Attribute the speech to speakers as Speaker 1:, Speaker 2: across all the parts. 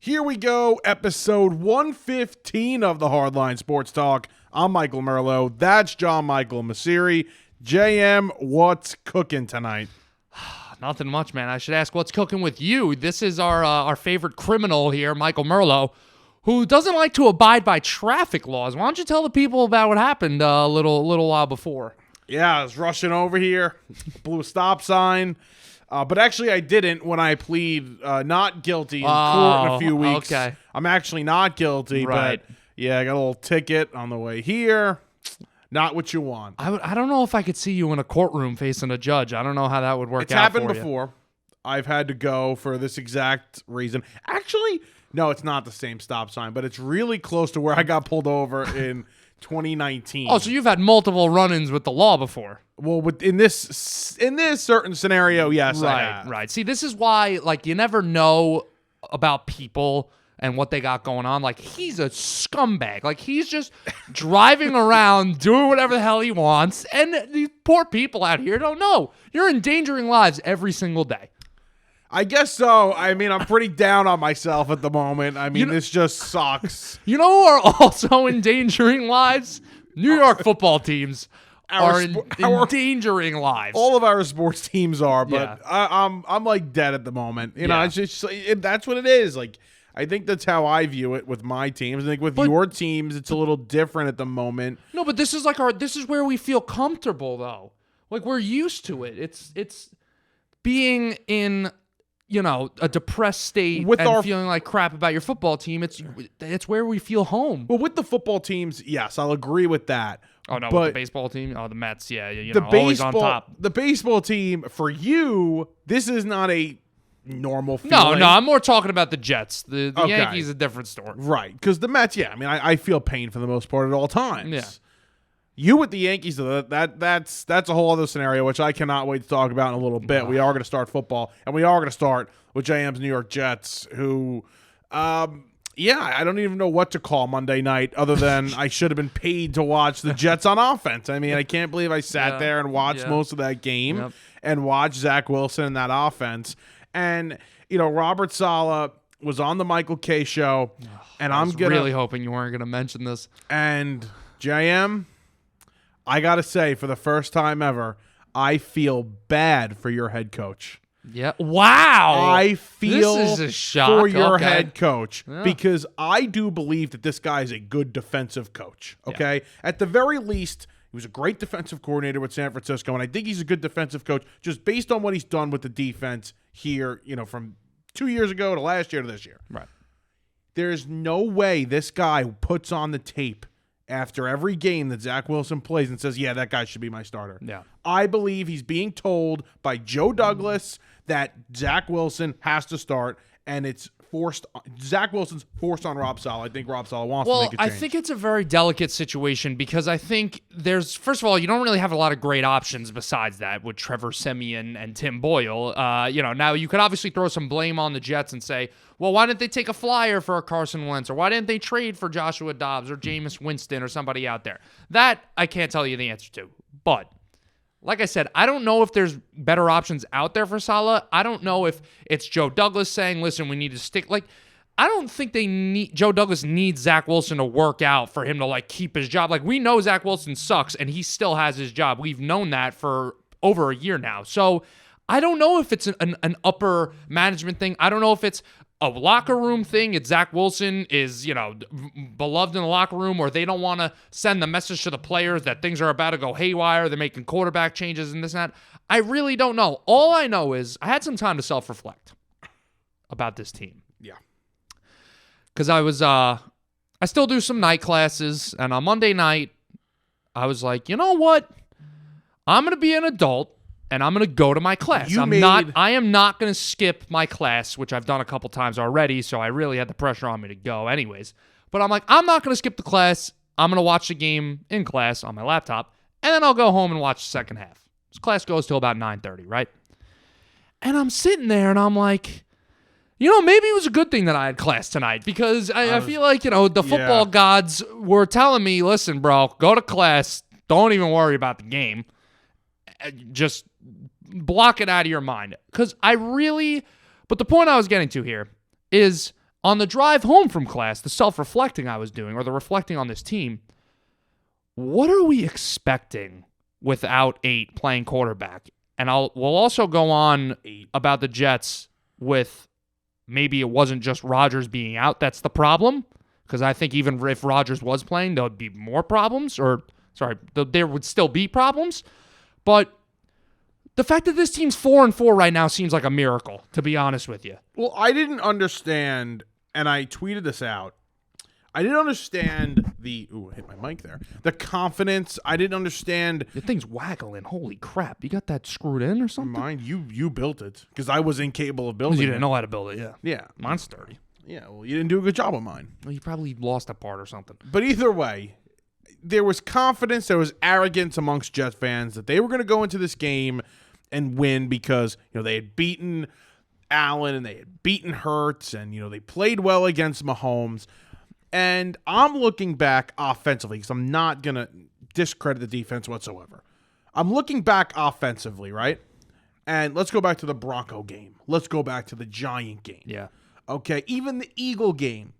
Speaker 1: Here we go, episode 115 of the Hardline Sports Talk. I'm Michael Merlo. That's John Michael Masiri. JM, what's cooking tonight?
Speaker 2: Nothing much, man. I should ask what's cooking with you. This is our favorite criminal here, Michael Merlo, who doesn't like to abide by traffic laws. Why don't you tell the people about what happened a little while before?
Speaker 1: Yeah, I was rushing over here, blew a stop sign. But actually, I didn't when I plead not guilty in court in a few weeks.
Speaker 2: Okay.
Speaker 1: I'm actually not guilty,
Speaker 2: Right.
Speaker 1: but yeah, I got a little ticket on the way here. Not what you want.
Speaker 2: I don't know if I could see you in a courtroom facing a judge. I don't know how that would work
Speaker 1: It's
Speaker 2: out
Speaker 1: happened
Speaker 2: for you.
Speaker 1: before. I've had to go for this exact reason. Actually, no, it's not the same stop sign, but it's really close to where I got pulled over in 2019.
Speaker 2: Oh, so you've had multiple run-ins with the law before.
Speaker 1: Well, in this certain scenario, yes, I have.
Speaker 2: Right. See, this is why, you never know about people and what they got going on. He's a scumbag. He's just driving around, doing whatever the hell he wants, and these poor people out here don't know. You're endangering lives every single day.
Speaker 1: I guess so. I mean, I'm pretty down on myself at the moment. I mean, this just sucks.
Speaker 2: You know who are also endangering lives? New York football teams are endangering lives.
Speaker 1: All of our sports teams are, but
Speaker 2: Yeah.
Speaker 1: I'm like dead at the moment. You know,
Speaker 2: Yeah.
Speaker 1: it's just that's what it is. I think that's how I view it with my teams. I think with your teams, it's a little different at the moment.
Speaker 2: No, but this is this is where we feel comfortable though. We're used to it. It's being in a depressed state and feeling like crap about your football team. It's where we feel home.
Speaker 1: Well, with the football teams, yes, I'll agree with that.
Speaker 2: Oh no,
Speaker 1: but
Speaker 2: with the baseball team? Oh, the Mets, yeah,
Speaker 1: baseball,
Speaker 2: always on top.
Speaker 1: The baseball team, for you, this is not a normal feeling.
Speaker 2: No, I'm more talking about the Jets. The
Speaker 1: Okay.
Speaker 2: Yankees, a different story.
Speaker 1: Right, because the Mets, yeah, I mean, I feel pain for the most part at all times.
Speaker 2: Yeah.
Speaker 1: You with the Yankees, that's a whole other scenario, which I cannot wait to talk about in a little bit. We are going to start football, and we are going to start with JM's New York Jets, who, I don't even know what to call Monday night other than I should have been paid to watch the Jets on offense. I mean, I can't believe I sat there and watched most of that game and watched Zach Wilson in that offense. And, Robert Saleh was on the Michael Kay show, and
Speaker 2: I was really hoping you weren't going to mention this.
Speaker 1: And JM, I got to say, for the first time ever, I feel bad for your head coach.
Speaker 2: Yeah. Wow.
Speaker 1: I feel
Speaker 2: this is a shock.
Speaker 1: for your head coach
Speaker 2: Yeah.
Speaker 1: because I do believe that this guy is a good defensive coach. Okay. Yeah. At the very least, he was a great defensive coordinator with San Francisco, and I think he's a good defensive coach just based on what he's done with the defense here, from 2 years ago to last year to this year.
Speaker 2: Right.
Speaker 1: There's no way this guy puts on the tape after every game that Zach Wilson plays and says, yeah, that guy should be my starter.
Speaker 2: Yeah.
Speaker 1: I believe he's being told by Joe Douglas that Zach Wilson has to start, and it's forced. Zach Wilson's forced on Rob Saleh. I think Rob Saleh wants to make a change.
Speaker 2: I think it's a very delicate situation because I think first of all, you don't really have a lot of great options besides that with Trevor Siemian and Tim Boyle. Now you could obviously throw some blame on the Jets and say, well, why didn't they take a flyer for a Carson Wentz, or why didn't they trade for Joshua Dobbs or Jameis Winston or somebody out there? That I can't tell you the answer to. But like I said, I don't know if there's better options out there for Saleh. I don't know if it's Joe Douglas saying, listen, we need to stick. I don't think Joe Douglas needs Zach Wilson to work out for him to keep his job. We know Zach Wilson sucks and he still has his job. We've known that for over a year now. So I don't know if it's an upper management thing. I don't know if it's a locker room thing. It's Zach Wilson is, beloved in the locker room, or they don't want to send the message to the players that things are about to go haywire. They're making quarterback changes and this and that. I really don't know. All I know is I had some time to self-reflect about this team.
Speaker 1: Yeah.
Speaker 2: Because I still do some night classes, and on Monday night, I was like, you know what? I'm going to be an adult, and I'm going to go to my class. I am not going to skip my class, which I've done a couple times already, so I really had the pressure on me to go anyways. But I'm like, I'm not going to skip the class. I'm going to watch the game in class on my laptop, and then I'll go home and watch the second half. This class goes till about 9:30, right? And I'm sitting there, and I'm like, maybe it was a good thing that I had class tonight because I feel like, the football gods were telling me, listen, bro, go to class. Don't even worry about the game. Just block it out of your mind. But the point I was getting to here is On the drive home from class, the self-reflecting I was doing, or the reflecting on this team, what are we expecting without 8 playing quarterback? And we'll also go on about the Jets with maybe it wasn't just Rodgers being out that's the problem, because I think even if Rodgers was playing, there would be more problems, there would still be problems. But the fact that this team's 4-4 right now seems like a miracle, to be honest with you.
Speaker 1: Well, I didn't understand, and I tweeted this out. I didn't understand hit my mic there. The confidence. I didn't understand.
Speaker 2: The thing's waggling. Holy crap. You got that screwed in or something?
Speaker 1: Mine, you built it because I was incapable of building it.
Speaker 2: You didn't know how to build it, yeah.
Speaker 1: Yeah.
Speaker 2: Mine's sturdy.
Speaker 1: Yeah, well, you didn't do a good job of mine.
Speaker 2: Well, you probably lost a part or something.
Speaker 1: But either way, there was confidence, there was arrogance amongst Jet fans that they were going to go into this game and win because, they had beaten Allen and they had beaten Hurts and, they played well against Mahomes. And I'm looking back offensively because I'm not going to discredit the defense whatsoever. I'm looking back offensively, right? And let's go back to the Bronco game. Let's go back to the Giant game.
Speaker 2: Yeah.
Speaker 1: Okay, even the Eagle game.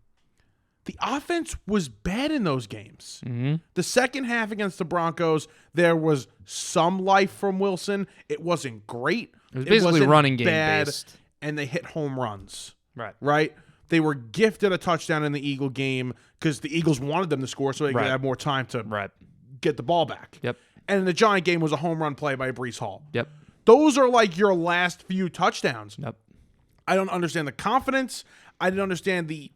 Speaker 1: The offense was bad in those games.
Speaker 2: Mm-hmm.
Speaker 1: The second half against the Broncos, there was some life from Wilson. It wasn't great.
Speaker 2: It was basically
Speaker 1: wasn't
Speaker 2: running game
Speaker 1: bad,
Speaker 2: based.
Speaker 1: And they hit home runs.
Speaker 2: Right.
Speaker 1: They were gifted a touchdown in the Eagle game because the Eagles wanted them to score so they could have more time to get the ball back.
Speaker 2: Yep.
Speaker 1: And in the Giant game was a home run play by Breece Hall.
Speaker 2: Yep.
Speaker 1: Those are like your last few touchdowns.
Speaker 2: Yep.
Speaker 1: I don't understand the confidence. I didn't understand the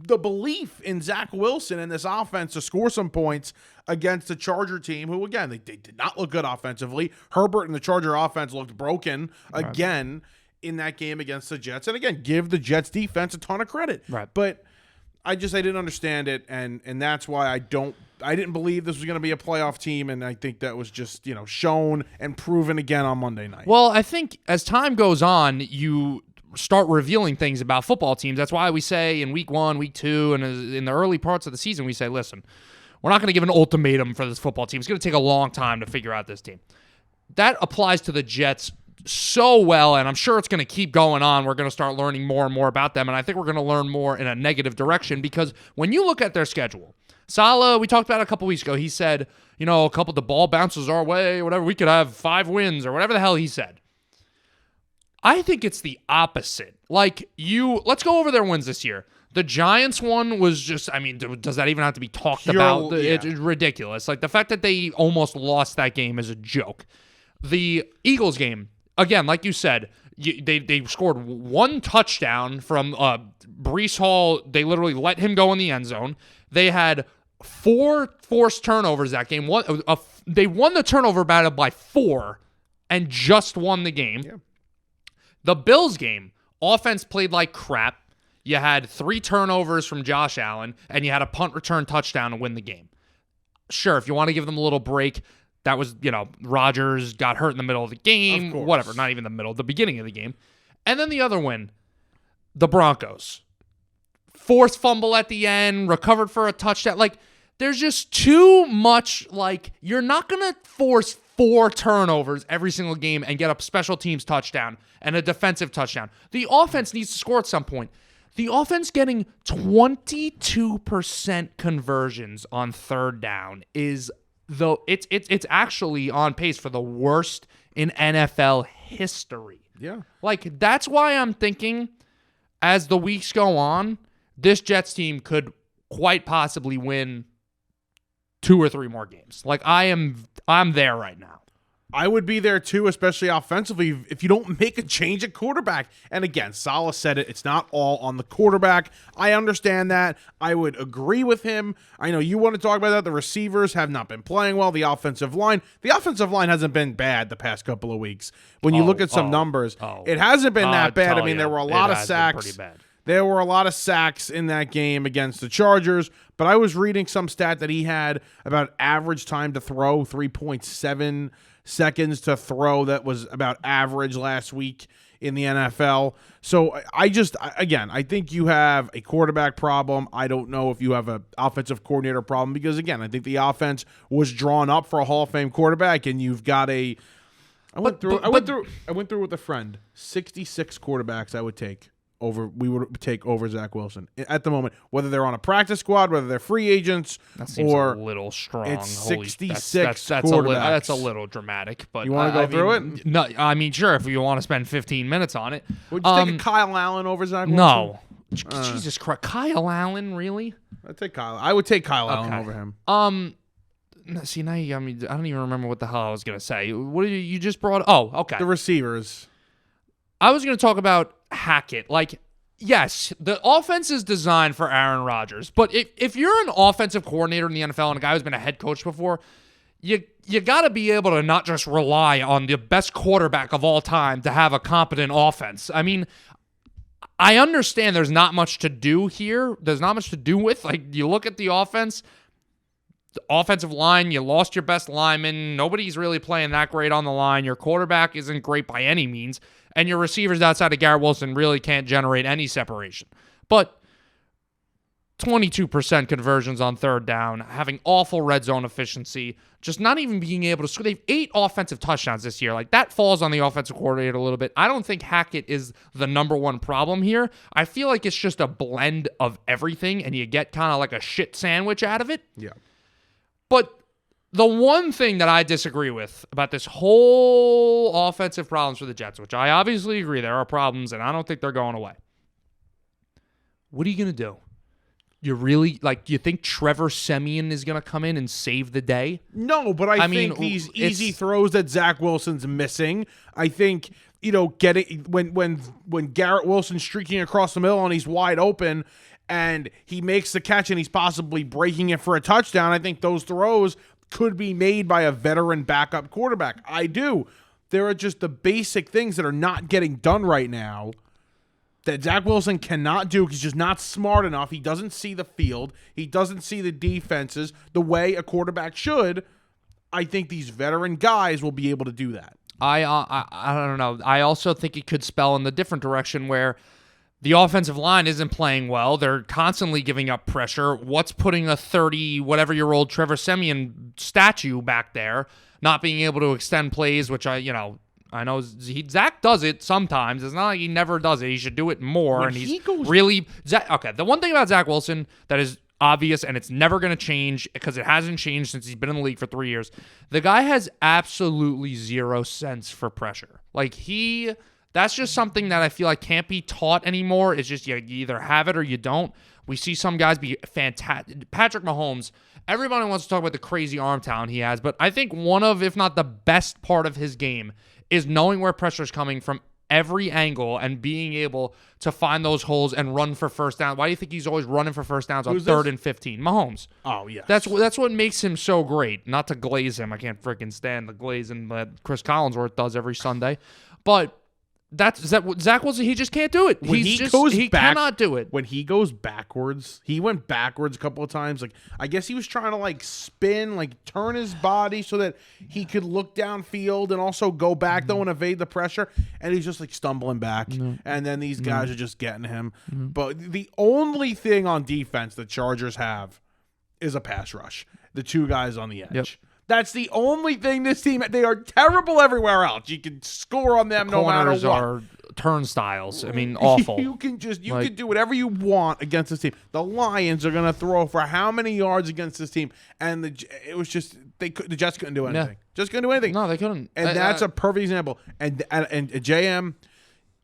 Speaker 1: belief in Zach Wilson and this offense to score some points against the Charger team, who, again, they did not look good offensively. Herbert and the Charger offense looked broken again in that game against the Jets. And, again, give the Jets defense a ton of credit.
Speaker 2: Right.
Speaker 1: But I didn't understand it, and that's why I didn't believe this was going to be a playoff team, and I think that was just, shown and proven again on Monday night.
Speaker 2: Well, I think as time goes on, you start revealing things about football teams. That's why we say in week 1, week 2, and in the early parts of the season, we say, listen, we're not going to give an ultimatum for this football team. It's going to take a long time to figure out this team. That applies to the Jets so well, and I'm sure it's going to keep going on. We're going to start learning more and more about them, and I think we're going to learn more in a negative direction because when you look at their schedule, Saleh, we talked about it a couple weeks ago, he said, a couple of the ball bounces our way, whatever, we could have 5 wins or whatever the hell he said. I think it's the opposite. Let's go over their wins this year. The Giants one was just, does that even have to be talked about?
Speaker 1: Yeah.
Speaker 2: It's ridiculous. The fact that they almost lost that game is a joke. The Eagles game, again, like you said, they scored 1 touchdown from Breece Hall. They literally let him go in the end zone. They had 4 forced turnovers that game. They won the turnover battle by 4 and just won the game. Yeah. The Bills game, offense played like crap. You had 3 turnovers from Josh Allen, and you had a punt return touchdown to win the game. Sure, if you want to give them a little break, that was, Rodgers got hurt in the middle of the game, whatever, not even the middle, the beginning of the game. And then the other win, the Broncos. Forced fumble at the end, recovered for a touchdown. There's just too much, you're not going to force 4 turnovers every single game and get a special teams touchdown and a defensive touchdown. The offense needs to score at some point. The offense getting 22% conversions on 3rd down is it's actually on pace for the worst in NFL history.
Speaker 1: Yeah.
Speaker 2: That's why I'm thinking as the weeks go on, this Jets team could quite possibly win 2 or 3 more games. I'm there right now.
Speaker 1: I would be there too, especially offensively, if you don't make a change at quarterback. And again, Saleh said it. It's not all on the quarterback. I understand that. I would agree with him. I know you want to talk about that. The receivers have not been playing well. The offensive line hasn't been bad the past couple of weeks. When you look at some numbers, it hasn't been that bad. There were a lot of sacks.
Speaker 2: Pretty bad.
Speaker 1: There were a lot of sacks in that game against the Chargers, but I was reading some stat that he had about average time to throw, 3.7 seconds to throw. That was about average last week in the NFL. So I think you have a quarterback problem. I don't know if you have an offensive coordinator problem because, again, I think the offense was drawn up for a Hall of Fame quarterback, and you've got I went through with a friend, 66 quarterbacks I would take take over Zach Wilson at the moment, whether they're on a practice squad, whether they're free agents,
Speaker 2: that seems
Speaker 1: or
Speaker 2: a little strong.
Speaker 1: it's 66
Speaker 2: that's
Speaker 1: quarterbacks.
Speaker 2: That's a little dramatic. But
Speaker 1: You want to go through it?
Speaker 2: No, I mean, sure, if you want to spend 15 minutes on it.
Speaker 1: Would you take a Kyle Allen over Zach Wilson?
Speaker 2: No. Jesus Christ. Kyle Allen, really?
Speaker 1: I would take Kyle Allen over him.
Speaker 2: See, now I don't even remember what the hell I was going to say. What did you just brought? Oh, okay.
Speaker 1: The receivers.
Speaker 2: I was going to talk about Hackett. Like, yes, the offense is designed for Aaron Rodgers, but if you're an offensive coordinator in the NFL and a guy who's been a head coach before, you got to be able to not just rely on the best quarterback of all time to have a competent offense. I mean, I understand there's not much to do here. There's not much to do with. Like, you look at the offense, the offensive line, you lost your best lineman. Nobody's really playing that great on the line. Your quarterback isn't great by any means. And your receivers outside of Garrett Wilson really can't generate any separation. But 22% conversions on third down, having awful red zone efficiency, just not even being able to score. They've 8 offensive touchdowns this year. Like, that falls on the offensive coordinator a little bit. I don't think Hackett is the number one problem here. I feel like it's just a blend of everything, and you get kind of like a shit sandwich out of it.
Speaker 1: Yeah.
Speaker 2: But the one thing that I disagree with about this whole offensive problems for the Jets, which I obviously agree there are problems, and I don't think they're going away. What are you going to do? You really, do you think Trevor Siemian is going to come in and save the day?
Speaker 1: No, but I think these easy throws that Zach Wilson's missing, I think, getting when Garrett Wilson's streaking across the middle and he's wide open and he makes the catch and he's possibly breaking it for a touchdown, I think those throws could be made by a veteran backup quarterback. I do. There are just the basic things that are not getting done right now that Zach Wilson cannot do because he's just not smart enough. He doesn't see the field. He doesn't see the defenses the way a quarterback should. I think these veteran guys will be able to do that.
Speaker 2: I don't know. I also think it could spell in the different direction where the offensive line isn't playing well. They're constantly giving up pressure. What's putting a 30-whatever-year-old Trevor Siemian statue back there, not being able to extend plays, which I know Zach does it sometimes. It's not like he never does it. He should do it more. The one thing about Zach Wilson that is obvious, and it's never going to change because it hasn't changed since he's been in the league for 3 years, the guy has absolutely zero sense for pressure. That's just something that I feel like can't be taught anymore. It's just you either have it or you don't. We see some guys be fantastic. Patrick Mahomes, everybody wants to talk about the crazy arm talent he has, but I think one of, if not the best part of his game is knowing where pressure is coming from every angle and being able to find those holes and run for first down. Why do you think he's always running for first downs on 3rd and 15? Mahomes.
Speaker 1: Oh, yeah.
Speaker 2: That's what makes him so great. Not to glaze him. I can't freaking stand the glazing that Chris Collinsworth does every Sunday. But Zach Wilson, he just can't do it. He cannot do it.
Speaker 1: When he goes backwards, he went backwards a couple of times. I guess he was trying to spin, turn his body so that he could look downfield and also go back though and evade the pressure. And he's just stumbling back. And then these guys are just getting him. But the only thing on defense the Chargers have is a pass rush. The 2 guys on the edge.
Speaker 2: Yep.
Speaker 1: That's the only thing this team. They are terrible everywhere else. You can score on them no matter what.
Speaker 2: Are turnstiles. I mean, awful.
Speaker 1: You can do whatever you want against this team. The Lions are going to throw for how many yards against this team? And the Jets couldn't do anything.
Speaker 2: Yeah.
Speaker 1: Just couldn't do anything.
Speaker 2: No, they couldn't.
Speaker 1: And that's a perfect example. And JM,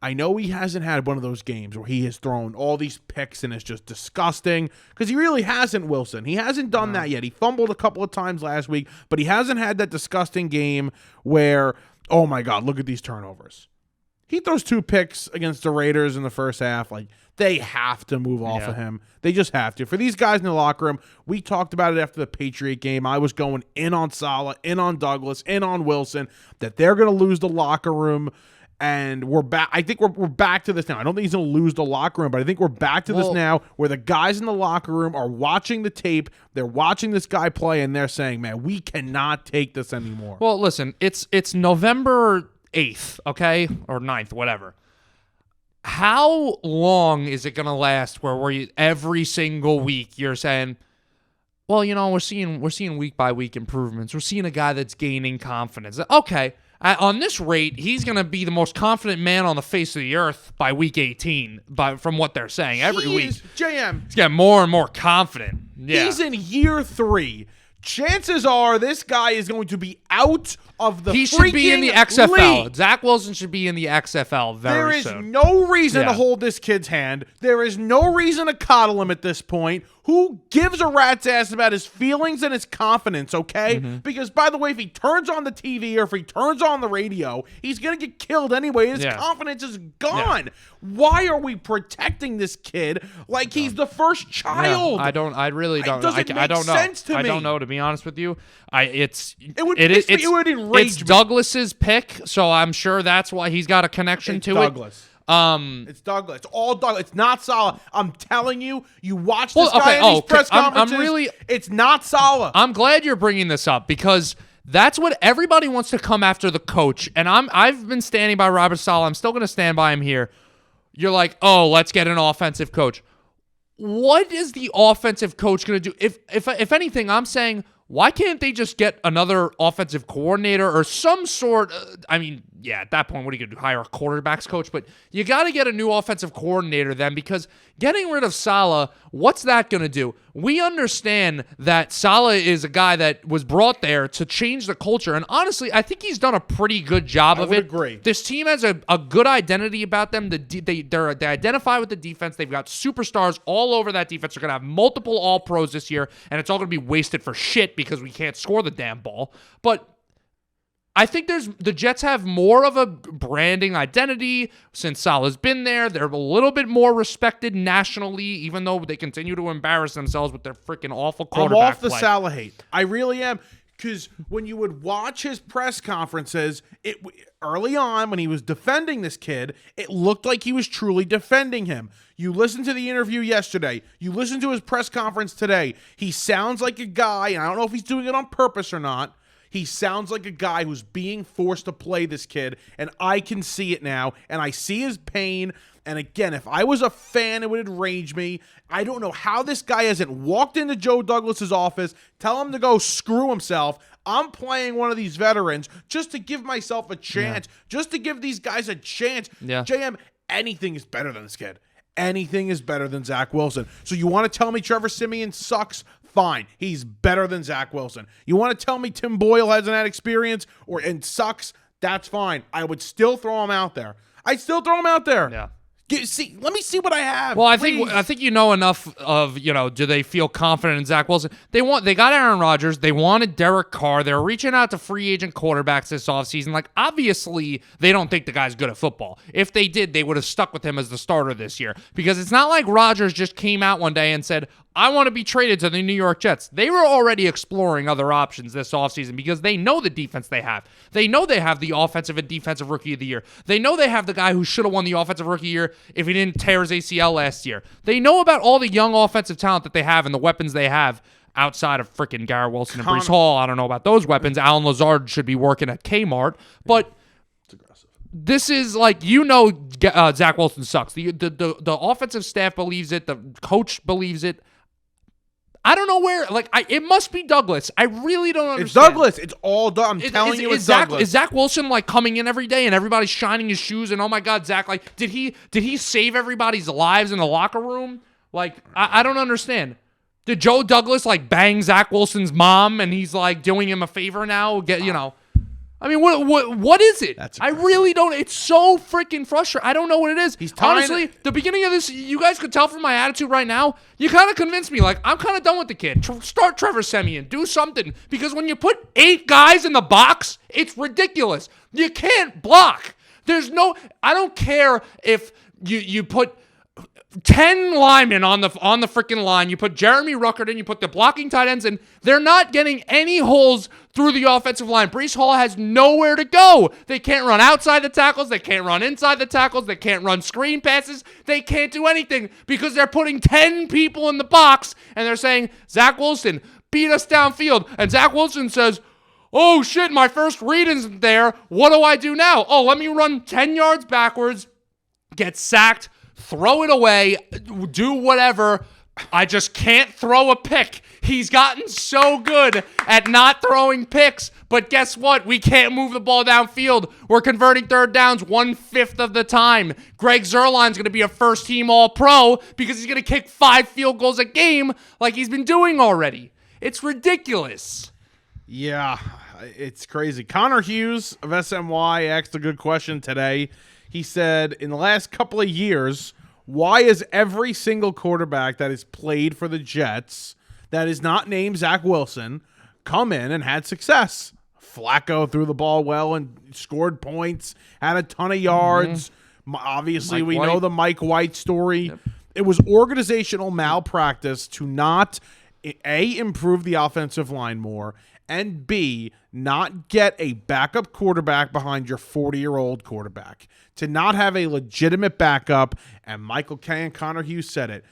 Speaker 1: I know he hasn't had one of those games where he has thrown all these picks and it's just disgusting because he really hasn't, Wilson. He hasn't done that yet. He fumbled a couple of times last week, but he hasn't had that disgusting game where, oh my God, look at these turnovers. He throws 2 picks against the Raiders in the first half. They have to move off of him. They just have to. For these guys in the locker room, we talked about it after the Patriot game. I was going in on Saleh, in on Douglas, in on Wilson, that they're going to lose the locker room. And we're back. I think we're back to this now. I don't think he's going to lose the locker room, but I think we're back to this now where the guys in the locker room are watching the tape. They're watching this guy play, and they're saying, man, we cannot take this anymore.
Speaker 2: Well, listen, it's November 8th, okay? Or 9th, whatever. How long is it going to last where every single week you're saying, well, we're seeing week by week improvements. We're seeing a guy that's gaining confidence. Okay. On this rate, he's going to be the most confident man on the face of the earth by week 18, from what they're saying. Every week.
Speaker 1: JM.
Speaker 2: He's getting more and more confident. Yeah.
Speaker 1: He's in year 3. Chances are this guy is going to be out of the
Speaker 2: He should be in the XFL.
Speaker 1: league.
Speaker 2: Zach Wilson should be in the XFL very soon.
Speaker 1: There is no reason to hold this kid's hand. There is no reason to coddle him at this point. Who gives a rat's ass about his feelings and his confidence, okay? Because, by the way, if he turns on the TV or if he turns on the radio, he's going to get killed anyway. His confidence is gone. Why are we protecting this kid like he's the first child?
Speaker 2: I really don't.
Speaker 1: It doesn't make sense to me.
Speaker 2: I don't know, to be honest with you.
Speaker 1: It would enrage
Speaker 2: It's
Speaker 1: me.
Speaker 2: Douglas's pick, so I'm sure that's why he's got a connection to
Speaker 1: Douglas.
Speaker 2: it.
Speaker 1: It's Douglas. It's all Douglas. It's not Saleh. I'm telling you, you watch this guy in these press conferences. It's not Saleh.
Speaker 2: I'm glad you're bringing this up because that's what everybody wants to come after the coach. And I've been standing by Robert Saleh. I'm still going to stand by him here. You're like, oh, let's get an offensive coach. What is the offensive coach going to do? If anything, I'm saying, why can't they just get another offensive coordinator or some sort? At that point, what are you going to do? Hire a quarterbacks coach? But you got to get a new offensive coordinator then, because getting rid of Saleh, what's that going to do? We understand that Saleh is a guy that was brought there to change the culture. And honestly, I think he's done a pretty good job of it.
Speaker 1: I would agree.
Speaker 2: This team has a good identity about them. They identify with the defense. They've got superstars all over that defense. They're going to have multiple all-pros this year, and it's all going to be wasted for shit because we can't score the damn ball. But I think the Jets have more of a branding identity since Saleh's been there. They're a little bit more respected nationally, even though they continue to embarrass themselves with their freaking awful quarterback
Speaker 1: I'm off the
Speaker 2: play.
Speaker 1: Saleh hate. I really am. Because when you would watch his press conferences, early on when he was defending this kid, it looked like he was truly defending him. You listen to the interview yesterday. You listen to his press conference today. He sounds like a guy, and I don't know if he's doing it on purpose or not. He sounds like a guy who's being forced to play this kid, and I can see it now, and I see his pain. And again, if I was a fan, it would enrage me. I don't know how this guy hasn't walked into Joe Douglas's office, tell him to go screw himself. I'm playing one of these veterans just to give myself a chance, just to give these guys a chance. JM, anything is better than this kid. Anything is better than Zach Wilson. So you want to tell me Trevor Siemian sucks? Fine. He's better than Zach Wilson. You want to tell me Tim Boyle hasn't had experience and sucks? That's fine. I would still throw him out there. I'd still throw him out there.
Speaker 2: Yeah.
Speaker 1: Let me see what I have.
Speaker 2: Well, I think you know enough of, do they feel confident in Zach Wilson? They got Aaron Rodgers. They wanted Derek Carr. They're reaching out to free agent quarterbacks this offseason. Like, obviously, they don't think the guy's good at football. If they did, they would have stuck with him as the starter this year. Because it's not like Rodgers just came out one day and said, I want to be traded to the New York Jets. They were already exploring other options this offseason because they know the defense they have. They know they have the offensive and defensive rookie of the year. They know they have the guy who should have won the offensive rookie year if he didn't tear his ACL last year. They know about all the young offensive talent that they have and the weapons they have outside of freaking Garrett Wilson and Breece Hall. I don't know about those weapons. Alan Lazard should be working at Kmart. But this is like, Zach Wilson sucks. The offensive staff believes it. The coach believes it. I don't know where. It must be Douglas. I really don't understand.
Speaker 1: It's Douglas. It's all Douglas. I'm telling you, it's Douglas.
Speaker 2: Is Zach Wilson coming in every day and everybody's shining his shoes and oh my God, Zach, did he save everybody's lives in the locker room? I don't understand. Did Joe Douglas bang Zach Wilson's mom and he's doing him a favor now? What is it? I really don't. It's so freaking frustrating. I don't know what it is. Honestly, the beginning of this, you guys could tell from my attitude right now, you kind of convinced me. I'm kind of done with the kid. Start Trevor Siemian. Do something. Because when you put 8 guys in the box, it's ridiculous. You can't block. I don't care if you put 10 linemen on the freaking line. You put Jeremy Ruckert in, you put the blocking tight ends in. They're not getting any holes through the offensive line. Breece Hall has nowhere to go. They can't run outside the tackles. They can't run inside the tackles. They can't run screen passes. They can't do anything because they're putting 10 people in the box and they're saying, Zach Wilson, beat us downfield. And Zach Wilson says, oh shit, my first read isn't there. What do I do now? Oh, let me run 10 yards backwards, get sacked, throw it away, do whatever, I just can't throw a pick. He's gotten so good at not throwing picks, but guess what? We can't move the ball downfield. We're converting third downs 1/5 of the time. Greg Zuerlein's going to be a first-team All-Pro because he's going to kick 5 field goals a game like he's been doing already. It's ridiculous.
Speaker 1: Yeah, it's crazy. Connor Hughes of SMY asked a good question today. He said, in the last couple of years, why is every single quarterback that has played for the Jets that is not named Zach Wilson come in and had success? Flacco threw the ball well and scored points, had a ton of yards. Obviously, we know the Mike White story. Yep. It was organizational malpractice to not, A, improve the offensive line more, and B, not get a backup quarterback behind your 40-year-old quarterback. To not have a legitimate backup, and Michael Kay and Connor Hughes said it,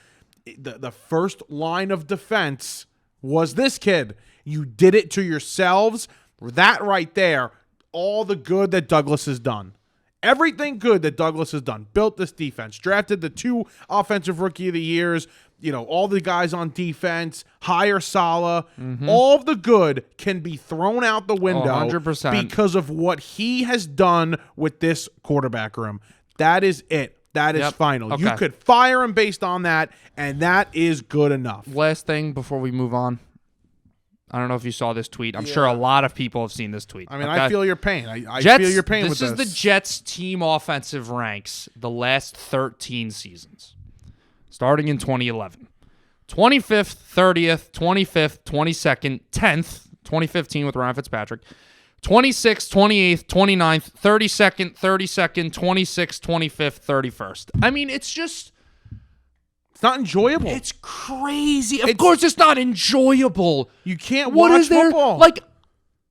Speaker 1: the first line of defense was this kid. You did it to yourselves. That right there, all the good that Douglas has done. Everything good that Douglas has done. Built this defense. Drafted the 2 offensive rookie of the years. All the guys on defense. Hire Saleh. All of the good can be thrown out the window
Speaker 2: 100%.
Speaker 1: because of what he has done with this quarterback room. That is it. That is final.
Speaker 2: Okay.
Speaker 1: You could fire him based on that, and that is good enough.
Speaker 2: Last thing before we move on. I don't know if you saw this tweet. I'm sure a lot of people have seen this tweet.
Speaker 1: I mean, I feel your pain. I
Speaker 2: Jets,
Speaker 1: feel your pain with this.
Speaker 2: This is the Jets team offensive ranks the last 13 seasons, starting in 2011. 25th, 30th, 25th, 22nd, 10th, 2015 with Ryan Fitzpatrick, 26th, 28th, 29th, 32nd, 32nd, 26th, 25th, 31st. I mean, it's just...
Speaker 1: It's not enjoyable.
Speaker 2: It's crazy. Of course it's not enjoyable.
Speaker 1: You can't watch football.
Speaker 2: Like,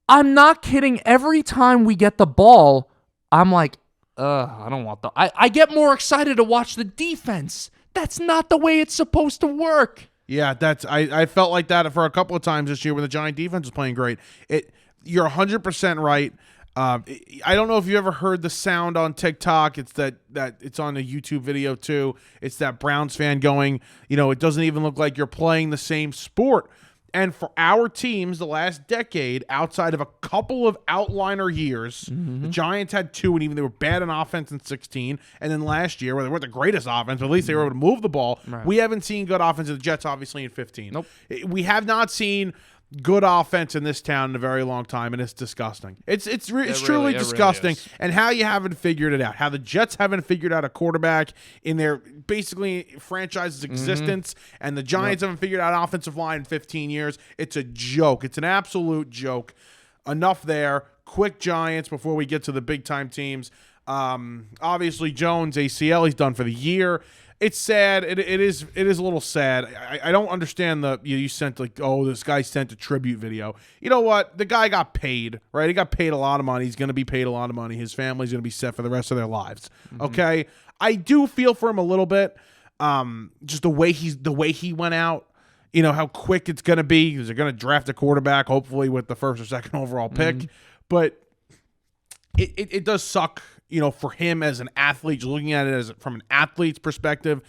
Speaker 2: I'm not kidding. Every time we get the ball, I'm like, I don't want the... I get more excited to watch the defense. That's not the way it's supposed to work.
Speaker 1: Yeah, I felt like that for a couple of times this year when the Giant defense was playing great. You're 100% right. I don't know if you ever heard the sound on TikTok. It's that it's on a YouTube video too. It's that Browns fan going, it doesn't even look like you're playing the same sport. And for our teams, the last decade, outside of a couple of outliner years, the Giants had 2, and even they were bad on offense in 16. And then last year, where they weren't the greatest offense, but at least they were able to move the ball. Right. We haven't seen good offense of the Jets, obviously, in 15.
Speaker 2: Nope.
Speaker 1: We have not seen good offense in this town in a very long time, and it's disgusting. It's truly disgusting. Really, and how you haven't figured it out, how the Jets haven't figured out a quarterback in their basically franchise's existence, and the Giants haven't figured out an offensive line in 15 years. It's a joke. It's an absolute joke. Enough there. Quick Giants before we get to the big time teams. Obviously Jones ACL, he's done for the year. It's sad. It is a little sad. I don't understand you sent this guy sent a tribute video. You know what? The guy got paid, right? He got paid a lot of money. He's going to be paid a lot of money. His family's going to be set for the rest of their lives. Okay? I do feel for him a little bit. Just the way he went out. How quick it's going to be because they're going to draft a quarterback, hopefully with the first or second overall pick. But it does suck. For him as an athlete, just looking at it from an athlete's perspective,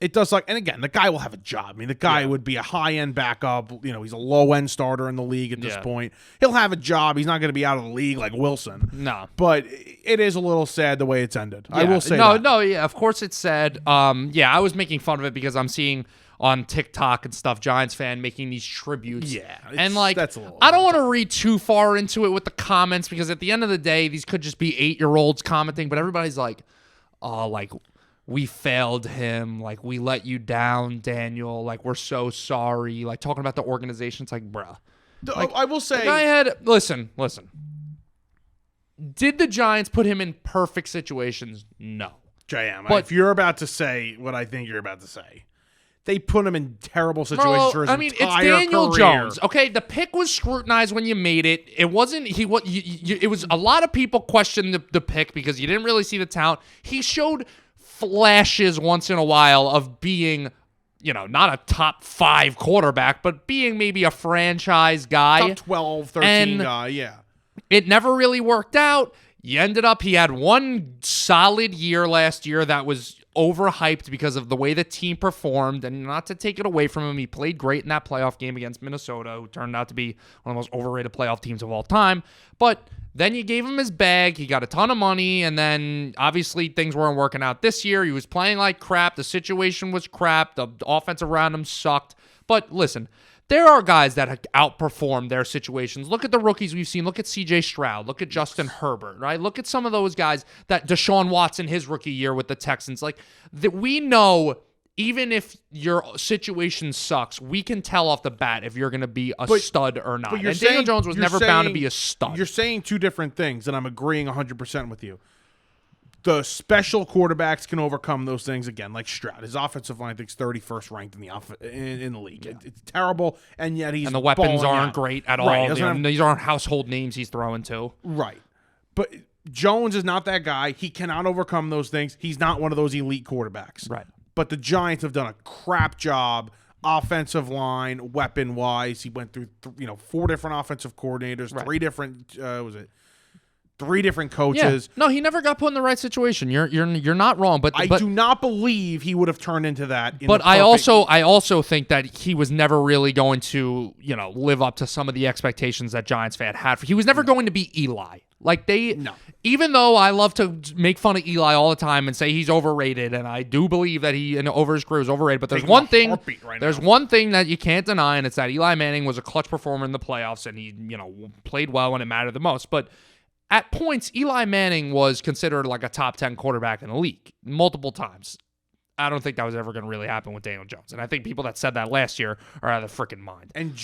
Speaker 1: it does suck. And again, the guy will have a job. I mean, the guy would be a high-end backup. He's a low-end starter in the league at this point. He'll have a job. He's not going to be out of the league like Wilson. No. But it is a little sad the way it's ended. I will say that.
Speaker 2: No, of course it's sad. I was making fun of it because I'm seeing on TikTok and stuff, Giants fan making these tributes. Yeah. And that's a little I don't want to read too far into it with the comments because at the end of the day, these could just be 8-year-olds commenting, but everybody's like, we failed him. We let you down, Daniel. We're so sorry. Talking about the organization. It's bruh.
Speaker 1: I will say.
Speaker 2: The guy had, listen. Did the Giants put him in perfect situations? No.
Speaker 1: JM, but if you're about to say what I think you're about to say, they put him in terrible situations for his entire
Speaker 2: it's Daniel
Speaker 1: career.
Speaker 2: Jones. Okay, the pick was scrutinized when you made it. It wasn't. It was a lot of people questioned the pick because you didn't really see the talent. He showed flashes once in a while of being, not a top 5 quarterback, but being maybe a franchise guy,
Speaker 1: top 12, 13 guy. Yeah,
Speaker 2: it never really worked out. He had one solid year last year that was overhyped because of the way the team performed, and not to take it away from him, he played great in that playoff game against Minnesota, who turned out to be one of the most overrated playoff teams of all time. But then you gave him his bag. He got a ton of money, and then obviously things weren't working out this year. He was playing like crap. The situation was crap. The offense around him sucked. But listen, there are guys that have outperformed their situations. Look at the rookies we've seen. Look at C.J. Stroud. Look at Justin Herbert, right? Look at some of those guys that Deshaun Watson, his rookie year with the Texans. Like, that we know even if your situation sucks, we can tell off the bat if you're going to be a stud or not. And Daniel Jones was never bound to be a stud.
Speaker 1: You're saying two different things, and I'm agreeing 100% with you. The special quarterbacks can overcome those things again, like Stroud. His offensive line, I think, is 31st ranked in the league. Yeah. It's terrible, and yet he's
Speaker 2: and the weapons aren't great at all.
Speaker 1: Right,
Speaker 2: these aren't household names he's throwing to.
Speaker 1: Right, but Jones is not that guy. He cannot overcome those things. He's not one of those elite quarterbacks.
Speaker 2: Right.
Speaker 1: But the Giants have done a crap job, offensive line, weapon wise. He went through 4 different offensive coordinators,
Speaker 2: right.
Speaker 1: 3 different three different coaches.
Speaker 2: Yeah. No, he never got put in the right situation. You're not wrong, but
Speaker 1: I do not believe he would have turned into that.
Speaker 2: But I also think that he was never really going to live up to some of the expectations that Giants fan had. He was never going to be Eli. Even though I love to make fun of Eli all the time and say he's overrated, and I do believe that he over his career is overrated. But there's one thing that you can't deny, and it's that Eli Manning was a clutch performer in the playoffs, and he played well when it mattered the most. But at points, Eli Manning was considered like a top 10 quarterback in the league multiple times. I don't think that was ever going to really happen with Daniel Jones. And I think people that said that last year are out of their freaking mind.
Speaker 1: And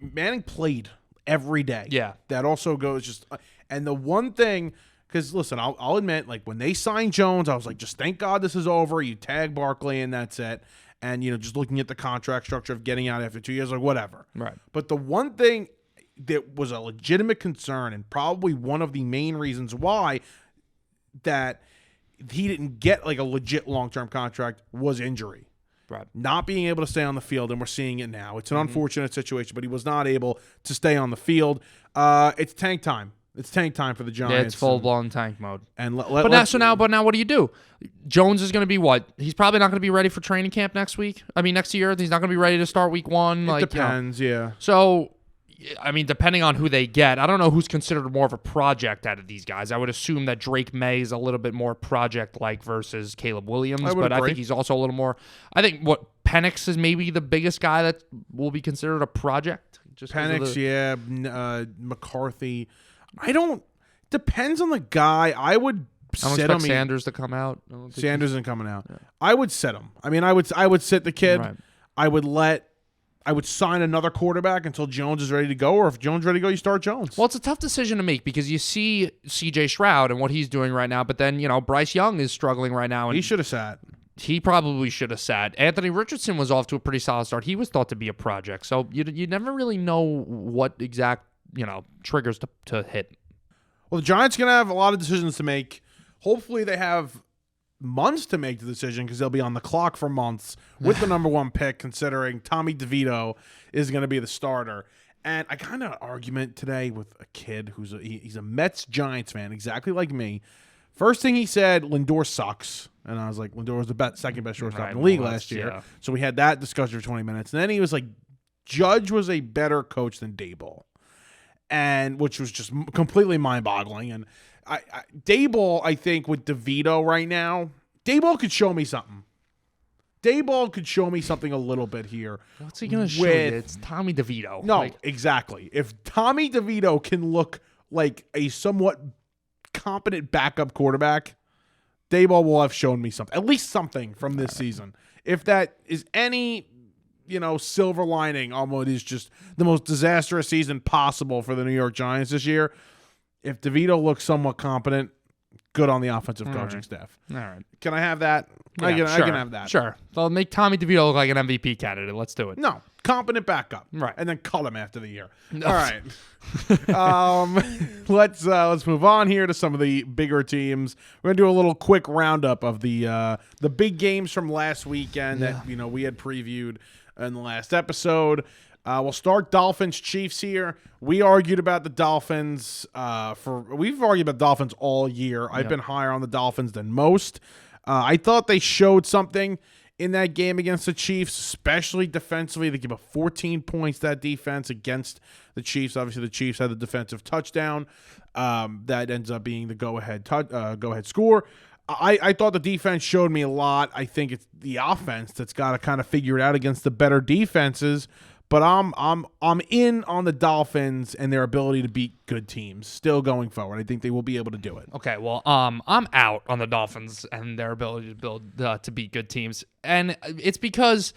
Speaker 1: Manning played every day.
Speaker 2: Yeah.
Speaker 1: That also goes and the one thing, because listen, I'll admit, like when they signed Jones, I was like, just thank God this is over. You tag Barkley and that's it. And, just looking at the contract structure of getting out after 2 years, like whatever.
Speaker 2: Right.
Speaker 1: But the one thing that was a legitimate concern, and probably one of the main reasons why that he didn't get like a legit long-term contract, was injury.
Speaker 2: Right.
Speaker 1: Not being able to stay on the field, and we're seeing it now. It's an unfortunate situation, but he was not able to stay on the field. It's tank time. It's tank time for the Giants.
Speaker 2: Yeah, it's full-blown tank mode.
Speaker 1: And
Speaker 2: but now what do you do? Jones is going to be what? He's probably not going to be ready for training camp next year. He's not going to be ready to start week 1.
Speaker 1: It depends, yeah.
Speaker 2: So, depending on who they get, I don't know who's considered more of a project out of these guys. I would assume that Drake May is a little bit more project-like versus Caleb Williams, but I think he's also a little more. I think Penix is maybe the biggest guy that will be considered a project.
Speaker 1: McCarthy. Depends on the guy. I would
Speaker 2: I don't expect Sanders to come out.
Speaker 1: Sanders isn't coming out. Yeah. I would sit him. I would sit the kid. Right. I would sign another quarterback until Jones is ready to go, or if Jones is ready to go, you start Jones.
Speaker 2: Well, it's a tough decision to make because you see C.J. Stroud and what he's doing right now, but then, Bryce Young is struggling right now. And
Speaker 1: he should have sat.
Speaker 2: He probably should have sat. Anthony Richardson was off to a pretty solid start. He was thought to be a project. So you never really know what exact, triggers to hit.
Speaker 1: Well, the Giants are going to have a lot of decisions to make. Hopefully they have months to make the decision because they'll be on the clock for months with the number 1 pick, considering Tommy DeVito is going to be the starter. And I got in an argument today with a kid he's a Mets-Giants fan, exactly like me. First thing he said, Lindor sucks. And I was like, Lindor was the second best shortstop in the league last year. Yeah. So we had that discussion for 20 minutes. And then he was like, Judge was a better coach than Daboll. And which was just completely mind-boggling. And Daboll, I think, with DeVito right now, Daboll could show me something. Daboll could show me something a little bit here.
Speaker 2: What's he going to show you? It's Tommy DeVito.
Speaker 1: No, exactly. If Tommy DeVito can look like a somewhat competent backup quarterback, Daboll will have shown me something, at least something from this season. If that is any, silver lining, almost is just the most disastrous season possible for the New York Giants this year. If DeVito looks somewhat competent, good on the offensive coaching staff.
Speaker 2: All right.
Speaker 1: Can I have that? Yeah, I can have that.
Speaker 2: Sure. Well, make Tommy DeVito look like an MVP candidate. Let's do it.
Speaker 1: No. Competent backup.
Speaker 2: Right.
Speaker 1: And then cut him after the year. No. All right. Let's move on here to some of the bigger teams. We're going to do a little quick roundup of the big games from last weekend that we had previewed in the last episode. We'll start Dolphins Chiefs here. We argued about the Dolphins we've argued about Dolphins all year. I've been higher on the Dolphins than most. I thought they showed something in that game against the Chiefs, especially defensively. They gave up 14 points, that defense, against the Chiefs. Obviously, the Chiefs had the defensive touchdown that ends up being the go-ahead score. I thought the defense showed me a lot. I think it's the offense that's got to kind of figure it out against the better defenses. But I'm in on the Dolphins and their ability to beat good teams still going forward. I think they will be able to do it.
Speaker 2: Okay, well, I'm out on the Dolphins and their ability to beat good teams, and it's because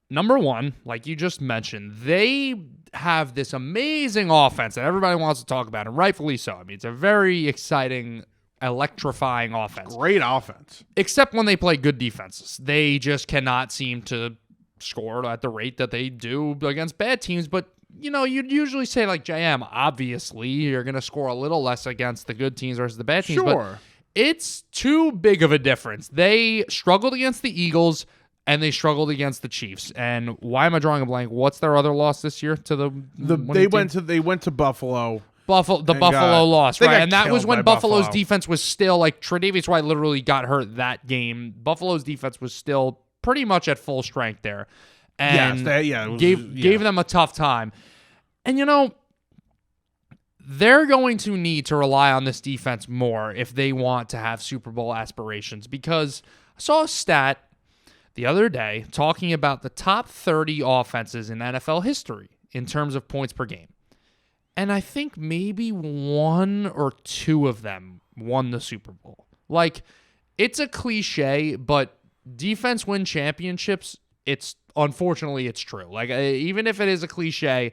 Speaker 2: number one, like you just mentioned, they have this amazing offense that everybody wants to talk about, and rightfully so. I mean, it's a very exciting, electrifying offense.
Speaker 1: Great offense,
Speaker 2: except when they play good defenses. They just cannot seem to score at the rate that they do against bad teams. But you'd usually say, like, JM, obviously you're going to score a little less against the good teams versus the bad teams.
Speaker 1: Sure.
Speaker 2: But it's too big of a difference. They struggled against the Eagles and they struggled against the Chiefs. And why am I drawing a blank? What's their other loss this year to the
Speaker 1: they went to Buffalo.
Speaker 2: Buffalo lost, right? And that was when Buffalo's
Speaker 1: Buffalo.
Speaker 2: Defense was still, like, Tre'Davious White literally got hurt that game. Buffalo's defense was still pretty much at full strength there, and gave them a tough time. And they're going to need to rely on this defense more if they want to have Super Bowl aspirations, because I saw a stat the other day talking about the top 30 offenses in NFL history in terms of points per game, and I think maybe one or two of them won the Super Bowl. Like, it's a cliche, but defense win championships. Unfortunately it's true. Like, even if it is a cliche,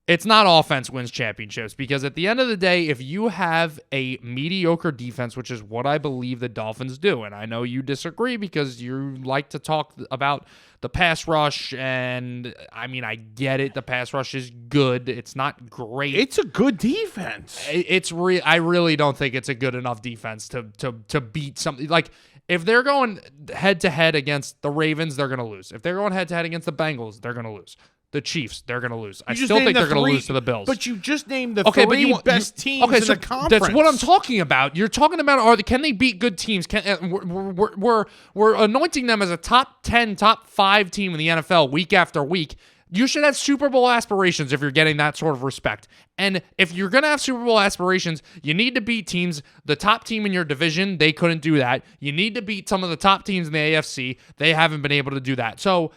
Speaker 2: it's not offense wins championships, because at the end of the day, if you have a mediocre defense, which is what I believe the Dolphins do, and I know you disagree because you like to talk about the pass rush, and I mean, I get it. The pass rush is good. It's not great.
Speaker 1: It's a good defense.
Speaker 2: I really don't think it's a good enough defense to beat something. Like, if they're going head-to-head against the Ravens, they're going to lose. If they're going head-to-head against the Bengals, they're going to lose. The Chiefs, they're going to lose. I still think they're going to lose to the Bills.
Speaker 1: But you just named the three best teams in the conference.
Speaker 2: That's what I'm talking about. You're talking about, can they beat good teams? We're anointing them as a top 10, top 5 team in the NFL week after week. You should have Super Bowl aspirations if you're getting that sort of respect. And if you're going to have Super Bowl aspirations, you need to beat teams. The top team in your division, they couldn't do that. You need to beat some of the top teams in the AFC. They haven't been able to do that. So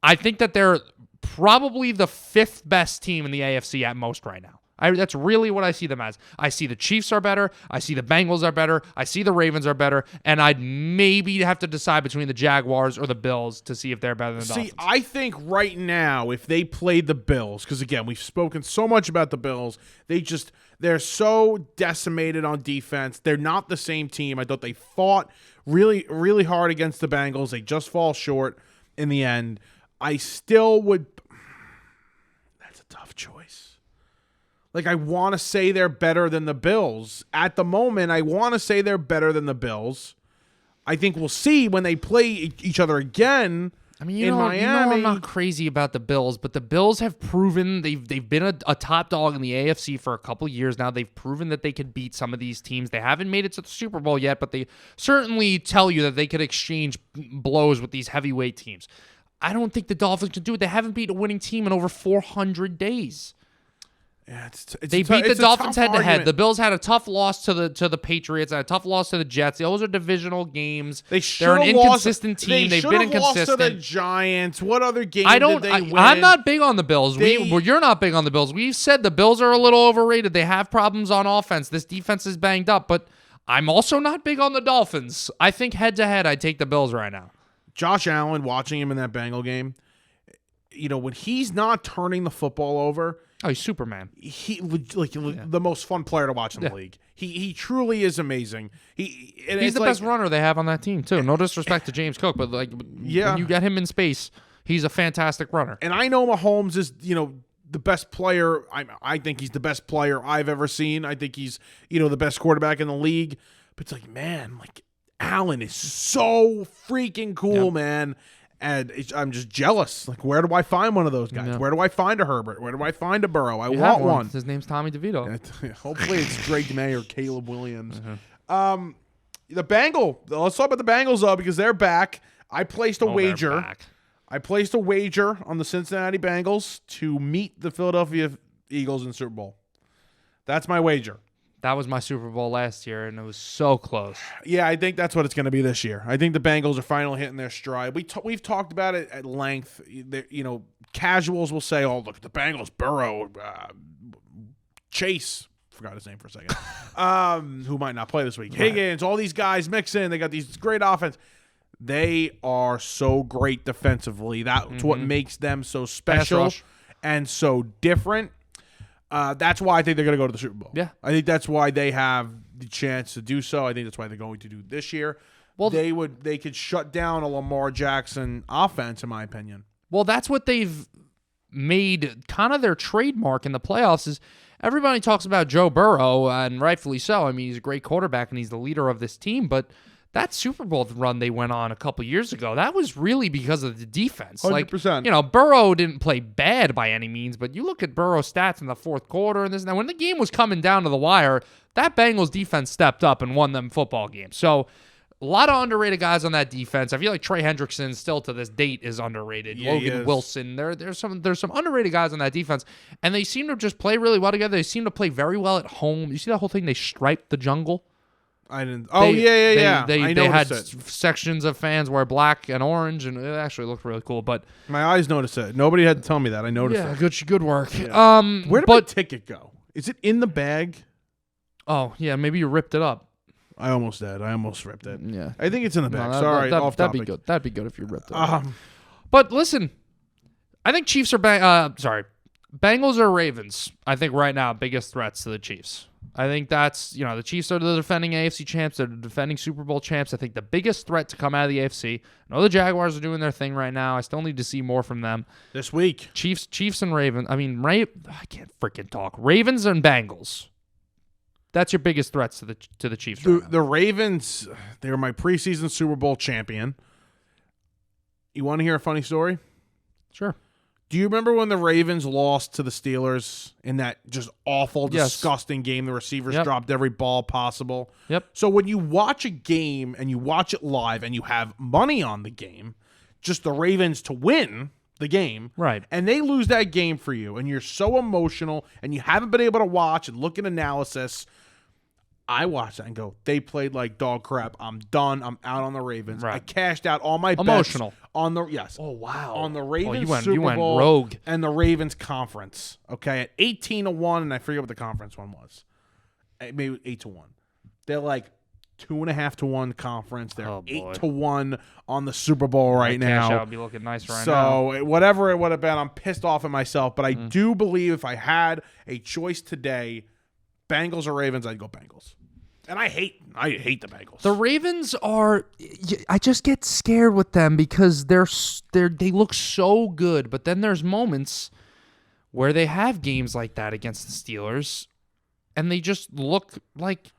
Speaker 2: I think that they're probably the 5th best team in the AFC at most right now. That's really what I see them as. I see the Chiefs are better. I see the Bengals are better. I see the Ravens are better. And I'd maybe have to decide between the Jaguars or the Bills to see if they're better than the Dolphins.
Speaker 1: See, I think right now, if they played the Bills, because again, we've spoken so much about the Bills, they're so decimated on defense. They're not the same team. I thought they fought really, really hard against the Bengals. They just fall short in the end. I still would. That's a tough choice. Like, I want to say they're better than the Bills. At the moment, I want to say they're better than the Bills. I think we'll see when they play each other again.
Speaker 2: I mean, you know I'm not crazy about the Bills, but the Bills have proven they've been a top dog in the AFC for a couple years now. They've proven that they could beat some of these teams. They haven't made it to the Super Bowl yet, but they certainly tell you that they could exchange blows with these heavyweight teams. I don't think the Dolphins can do it. They haven't beat a winning team in over 400 days.
Speaker 1: Yeah,
Speaker 2: they beat the Dolphins head-to-head. The Bills had a tough loss to the Patriots and a tough loss to the Jets. Those are divisional games. They're an inconsistent team. They've been inconsistent.
Speaker 1: Lost to the Giants. What other game did they win?
Speaker 2: I'm not big on the Bills. You're not big on the Bills. We've said the Bills are a little overrated. They have problems on offense. This defense is banged up, but I'm also not big on the Dolphins. I think head-to-head, I'd take the Bills right now.
Speaker 1: Josh Allen, watching him in that Bengal game, when he's not turning the football over.
Speaker 2: Oh, he's Superman.
Speaker 1: The most fun player to watch in the league. He truly is amazing. He's
Speaker 2: the best runner they have on that team too. No disrespect to James Cook, but when you get him in space, he's a fantastic runner.
Speaker 1: And I know Mahomes is the best player. I think he's the best player I've ever seen. I think he's the best quarterback in the league. But it's Allen is so freaking cool, man. And I'm just jealous. Like, where do I find one of those guys?
Speaker 2: Yeah.
Speaker 1: Where do I find a Herbert? Where do I find a Burrow? I
Speaker 2: You
Speaker 1: want
Speaker 2: have
Speaker 1: one.
Speaker 2: His name's Tommy DeVito.
Speaker 1: Hopefully it's Drake May or Caleb Williams. The Let's talk about the Bengals, though, because they're back. I placed a wager. I placed a wager on the Cincinnati Bengals to meet the Philadelphia Eagles in the Super Bowl. That's my wager.
Speaker 2: That was my Super Bowl last year, and it was so close.
Speaker 1: Yeah, I think that's what it's going to be this year. I think the Bengals are finally hitting their stride. We've talked about it at length. Casuals will say, "Oh, look at the Bengals, Burrow, Chase." Forgot his name for a second. Who might not play this week? Right. Higgins, all these guys mix in. They got these great offense. They are so great defensively. That's what makes them so special and so different. That's why I think they're going to go to the Super Bowl.
Speaker 2: Yeah.
Speaker 1: I think that's why they have the chance to do so. I think that's why they're going to do this year. Well, they could shut down a Lamar Jackson offense, in my opinion.
Speaker 2: Well, that's what they've made kind of their trademark in the playoffs is everybody talks about Joe Burrow, and rightfully so. I mean, he's a great quarterback, and he's the leader of this team, but that Super Bowl run they went on a couple years ago, that was really because of the defense.
Speaker 1: 100%.
Speaker 2: Like, Burrow didn't play bad by any means, but you look at Burrow's stats in the fourth quarter and this. Now, when the game was coming down to the wire, that Bengals defense stepped up and won them football games. So, a lot of underrated guys on that defense. I feel like Trey Hendrickson still to this date is underrated.
Speaker 1: Yeah,
Speaker 2: Logan Wilson. There's some underrated guys on that defense, and they seem to just play really well together. They seem to play very well at home. You see that whole thing? They striped the jungle.
Speaker 1: I didn't. Oh, yeah.
Speaker 2: They
Speaker 1: I
Speaker 2: had
Speaker 1: sections
Speaker 2: of fans wear black and orange, and it actually looked really cool. But
Speaker 1: my eyes noticed it. Nobody had to tell me that. I noticed it.
Speaker 2: Yeah, good work.
Speaker 1: Yeah. Where did my ticket go? Is it in the bag?
Speaker 2: Oh, yeah, maybe you ripped it up.
Speaker 1: I almost did. I almost ripped it.
Speaker 2: Yeah.
Speaker 1: I think it's in the bag. Sorry, off
Speaker 2: that'd
Speaker 1: topic.
Speaker 2: be good. That'd be good if you ripped it up. But listen, I think Chiefs are Bengals or Ravens. I think right now biggest threats to the Chiefs. I think that's, the Chiefs are the defending AFC champs. They're the defending Super Bowl champs. I think the biggest threat to come out of the AFC. I know the Jaguars are doing their thing right now. I still need to see more from them.
Speaker 1: This week.
Speaker 2: Chiefs and Ravens. I mean, I can't freaking talk. Ravens and Bengals. That's your biggest threats to the Chiefs.
Speaker 1: The Ravens, they were my preseason Super Bowl champion. You want to hear a funny story?
Speaker 2: Sure.
Speaker 1: Do you remember when the Ravens lost to the Steelers in that just awful, disgusting game? The receivers dropped every ball possible.
Speaker 2: Yep.
Speaker 1: So when you watch a game and you watch it live and you have money on the game, just the Ravens to win the game,
Speaker 2: right?
Speaker 1: And they lose that game for you, and you're so emotional, and you haven't been able to watch and look at analysis. I watched that and go, they played like dog crap. I'm done. I'm out on the Ravens. Right. I cashed out all my bets on the
Speaker 2: Oh wow.
Speaker 1: On the Ravens
Speaker 2: you went rogue.
Speaker 1: And the Ravens conference. Okay, at 18-1, and I forget what the conference one was. Maybe 8-1. They're like 2.5-1 conference. They're 8-1 on the Super Bowl right now.
Speaker 2: Cash out would be looking nice right now.
Speaker 1: So whatever it would have been, I'm pissed off at myself. But I do believe if I had a choice today, Bengals or Ravens, I'd go Bengals. And I hate the Bengals.
Speaker 2: The Ravens are. I just get scared with them because they look so good, but then there's moments where they have games like that against the Steelers, and they just look like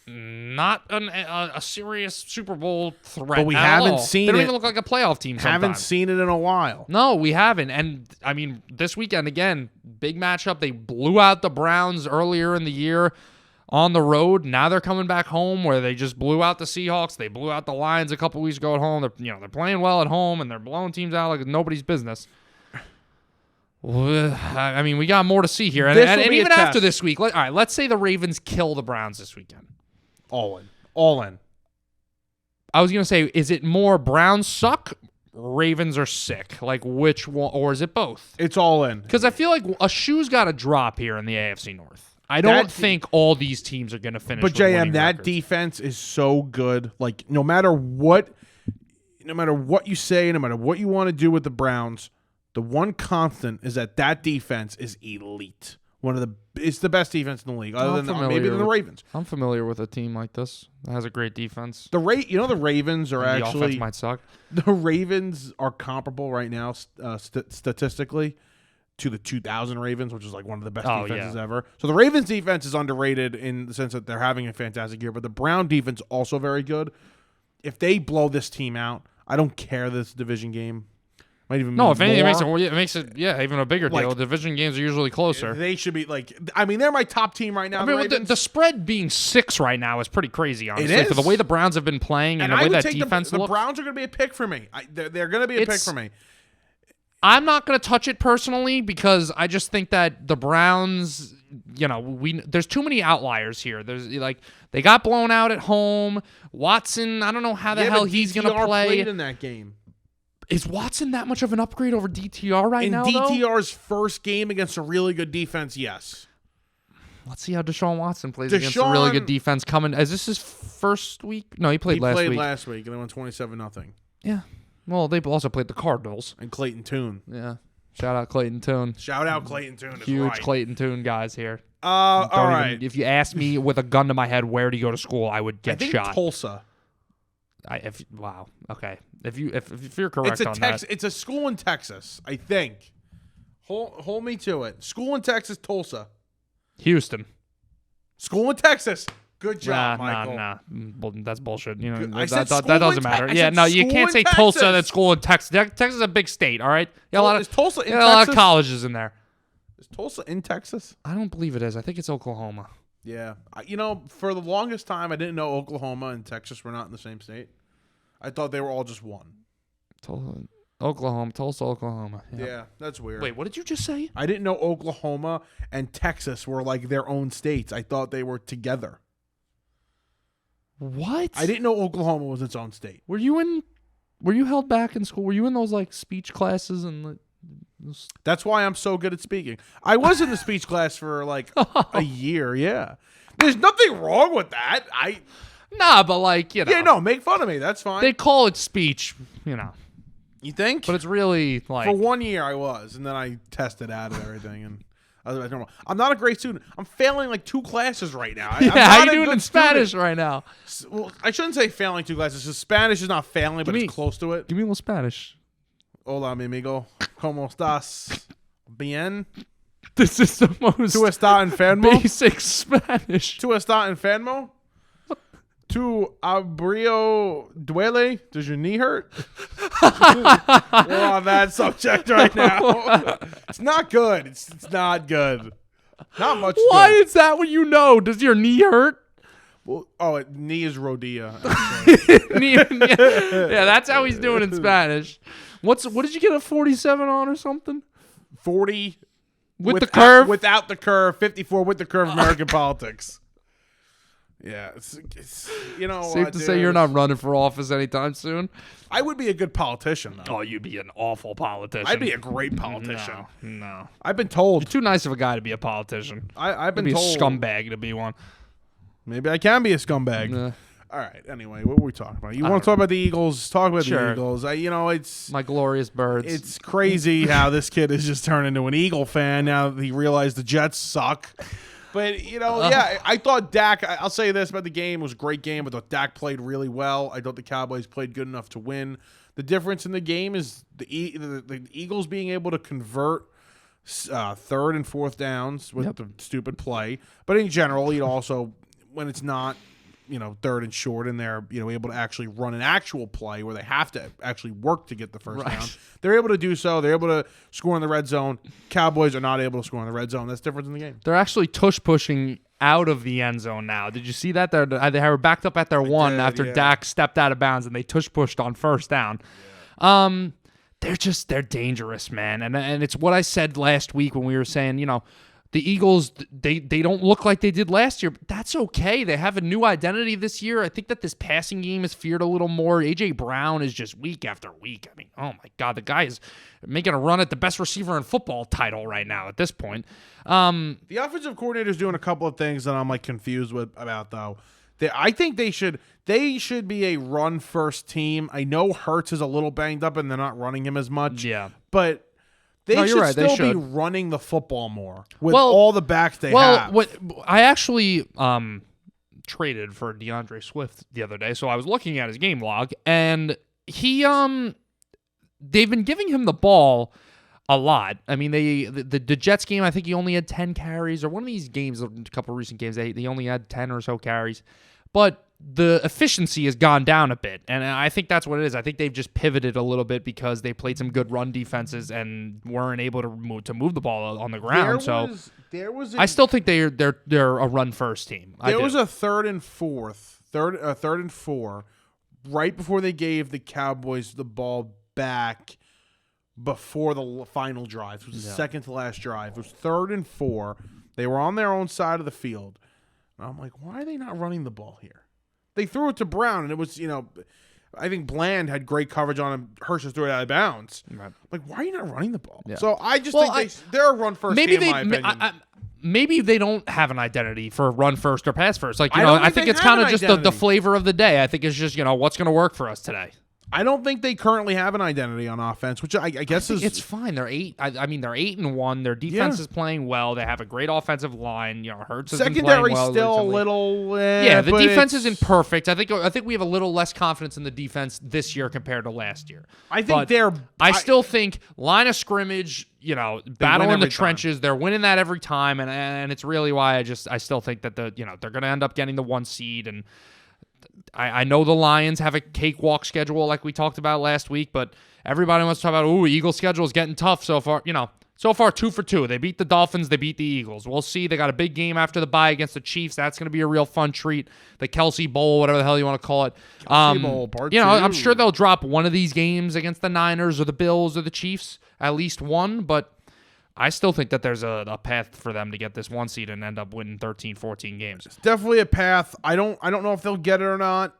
Speaker 2: not a serious Super Bowl threat.
Speaker 1: But we haven't seen it.
Speaker 2: They don't even look like a playoff team.
Speaker 1: Haven't seen it in a while.
Speaker 2: No, we haven't. And I mean, this weekend again, big matchup. They blew out the Browns earlier in the year on the road. Now they're coming back home where they just blew out the Seahawks. They blew out the Lions a couple weeks ago at home. They're playing well at home and they're blowing teams out like nobody's business. I mean, we got more to see here. And even after this week, all right, let's say the Ravens kill the Browns this weekend.
Speaker 1: All in.
Speaker 2: I was going to say, is it more Browns suck, Ravens are sick? Like which one, or is it both?
Speaker 1: It's all in.
Speaker 2: Because I feel like a shoe's got to drop here in the AFC North. I don't think all these teams are going to finish.
Speaker 1: But JM, that defense is so good. Like no matter what you say, no matter what you want to do with the Browns, the one constant is that defense is elite. It's the best defense in the league, other than maybe the Ravens.
Speaker 2: I'm familiar with a team like this that has a great defense.
Speaker 1: The Ravens are
Speaker 2: the
Speaker 1: actually
Speaker 2: offense might suck.
Speaker 1: The Ravens are comparable right now statistically to the 2000 Ravens, which is like one of the best defenses ever. So the Ravens defense is underrated in the sense that they're having a fantastic year, but the Brown defense also very good. If they blow this team out, I don't care this division game. Might even
Speaker 2: No,
Speaker 1: mean
Speaker 2: if anything,
Speaker 1: more.
Speaker 2: it makes it even a bigger deal. Division games are usually closer.
Speaker 1: They should be they're my top team right now.
Speaker 2: I mean, the spread being 6 right now is pretty crazy, honestly.
Speaker 1: It is.
Speaker 2: For the way the Browns have been playing and the way that defense looks.
Speaker 1: The Browns are going to be a pick for me. They're going to be a pick for me.
Speaker 2: I'm not going to touch it personally because I just think that the Browns, there's too many outliers here. There's they got blown out at home. Watson, I don't know how the hell he's going to play.
Speaker 1: Played in that game.
Speaker 2: Is Watson that much of an upgrade over DTR right now, though?
Speaker 1: In DTR's first game against a really good defense, yes.
Speaker 2: Let's see how Deshaun Watson plays against a really good defense coming. Is this his first week? No, he played last week.
Speaker 1: He played last week, and they won 27-0.
Speaker 2: Yeah. Well, they also played the Cardinals.
Speaker 1: And Clayton Tune.
Speaker 2: Yeah. Shout out Clayton Tune.
Speaker 1: Shout out Clayton Tune.
Speaker 2: Huge Clayton Tune guys here.
Speaker 1: All right.
Speaker 2: If you asked me with a gun to my head where to go to school, I would get shot.
Speaker 1: Tulsa.
Speaker 2: Wow. Okay. If you're correct on that,
Speaker 1: it's a school in Texas, I think. Hold me to it. School in Texas, Tulsa.
Speaker 2: Houston.
Speaker 1: School in Texas. Good job, Michael.
Speaker 2: Nah. Well, that's bullshit.
Speaker 1: That
Speaker 2: doesn't matter. Yeah, no, you can't say Tulsa. That's school in Texas. Texas is a big state. All right.
Speaker 1: Is Tulsa in Texas?
Speaker 2: A lot of colleges in there.
Speaker 1: Is Tulsa in Texas?
Speaker 2: I don't believe it is. I think it's Oklahoma.
Speaker 1: Yeah. For the longest time, I didn't know Oklahoma and Texas were not in the same state. I thought they were all just one.
Speaker 2: Tulsa, Oklahoma.
Speaker 1: Yeah, that's weird.
Speaker 2: Wait, what did you just say?
Speaker 1: I didn't know Oklahoma and Texas were like their own states. I thought they were together.
Speaker 2: What?
Speaker 1: I didn't know Oklahoma was its own state.
Speaker 2: Were you held back in school? Were you in those speech classes and
Speaker 1: That's why I'm so good at speaking. I was in the speech class for a year, yeah. There's nothing wrong with that.
Speaker 2: Nah, but
Speaker 1: Yeah, no, make fun of me. That's fine.
Speaker 2: They call it speech,
Speaker 1: You think?
Speaker 2: But it's really
Speaker 1: For 1 year I was, and then I tested out of everything, and I'm not a great student. I'm failing 2 classes right now.
Speaker 2: How you doing in Spanish right now?
Speaker 1: Well, I shouldn't say failing 2 classes. Because Spanish is not failing, but it's close to it.
Speaker 2: Give me a little Spanish.
Speaker 1: Hola, mi amigo. ¿Cómo estás? Bien?
Speaker 2: This is the most
Speaker 1: ¿Tú estás enfermo?
Speaker 2: basic Spanish.
Speaker 1: ¿Tú estás enfermo? ¿Tu abrio duele? Does your knee hurt? We're on that subject right now. It's not good. It's not good. Not much
Speaker 2: Why
Speaker 1: good.
Speaker 2: is that what you know? Does your knee hurt?
Speaker 1: Well, knee is rodilla.
Speaker 2: Yeah, that's how he's doing in Spanish. What did you get a 47 on or something?
Speaker 1: 40
Speaker 2: with the curve?
Speaker 1: Without the curve. 54 with the curve. American politics. Yeah, it's
Speaker 2: safe to say you're not running for office anytime soon.
Speaker 1: I would be a good politician, though.
Speaker 2: Oh, you'd be an awful politician.
Speaker 1: I'd be a great politician.
Speaker 2: No.
Speaker 1: I've been told.
Speaker 2: You're too nice of a guy to be a politician.
Speaker 1: I've been
Speaker 2: told.
Speaker 1: told.
Speaker 2: A scumbag to be one.
Speaker 1: Maybe I can be a scumbag. All right. Anyway, what were we talking about? You want to talk about the Eagles? Talk about the Eagles. It's
Speaker 2: my glorious birds.
Speaker 1: It's crazy how this kid has just turned into an Eagle fan now that he realized the Jets suck. But, I thought Dak, I'll say this about the game, it was a great game. I thought Dak played really well. I thought the Cowboys played good enough to win. The difference in the game is the Eagles being able to convert third and fourth downs with the stupid play. But in general, also, when it's not, third and short and they're, able to actually run an actual play where they have to actually work to get the first down. They're able to do so. They're able to score in the red zone. Cowboys are not able to score in the red zone. That's the difference in the game.
Speaker 2: They're actually tush-pushing out of the end zone now. Did you see that? They were backed up at their after Dak stepped out of bounds and they tush-pushed on first down. Yeah. They're dangerous, man. And it's what I said last week when we were saying, the Eagles, they don't look like they did last year, but that's okay. They have a new identity this year. I think that this passing game is feared a little more. A.J. Brown is just week after week. I mean, oh, my God. The guy is making a run at the best receiver in football title right now at this point.
Speaker 1: The offensive coordinator is doing a couple of things that I'm confused about, though. I think they should be a run-first team. I know Hurts is a little banged up and they're not running him as much.
Speaker 2: Yeah.
Speaker 1: But they should be running the football more with all the backs they have.
Speaker 2: Well, I actually traded for DeAndre Swift the other day, so I was looking at his game log, and they've been giving him the ball a lot. I mean, the Jets game, I think he only had 10 carries, or one of these games, a couple of recent games, they only had 10 or so carries. But the efficiency has gone down a bit, and I think that's what it is. I think they've just pivoted a little bit because they played some good run defenses and weren't able to move the ball on the ground. I still think they're a run first team.
Speaker 1: There was a third and four, right before they gave the Cowboys the ball back before the final drive. It was the second to last drive. It was 3rd and 4. They were on their own side of the field. And I'm like, why are they not running the ball here? They threw it to Brown, and it was, I think Bland had great coverage on him. Hirsch just threw it out of bounds. Right. Like, why are you not running the ball? Yeah. So I just think they're a run first team, in my opinion.
Speaker 2: Maybe they don't have an identity for run first or pass first. Like, I think it's kind of just the flavor of the day. I think it's just, what's going to work for us today.
Speaker 1: I don't think they currently have an identity on offense, which I guess is
Speaker 2: it's fine. They're 8. They're 8-1. Their defense is playing well. They have a great offensive line. Hurts has been playing well.
Speaker 1: Still a little.
Speaker 2: The defense isn't perfect. I think we have a little less confidence in the defense this year compared to last year. I still think line of scrimmage. Battle in the trenches. They're winning that every time, and it's really why I still think that they're going to end up getting the 1 seed. And I know the Lions have a cakewalk schedule like we talked about last week, but everybody wants to talk about, Eagles' schedule is getting tough so far. So far 2 for 2. They beat the Dolphins. They beat the Eagles. We'll see. They got a big game after the bye against the Chiefs. That's going to be a real fun treat. The Kelsey Bowl, whatever the hell you want to call it.
Speaker 1: Kelsey Bowl, part 2.
Speaker 2: I'm sure they'll drop one of these games against the Niners or the Bills or the Chiefs, at least one, but I still think that there's a path for them to get this 1 seed and end up winning 13, 14 games.
Speaker 1: It's definitely a path. I don't know if they'll get it or not,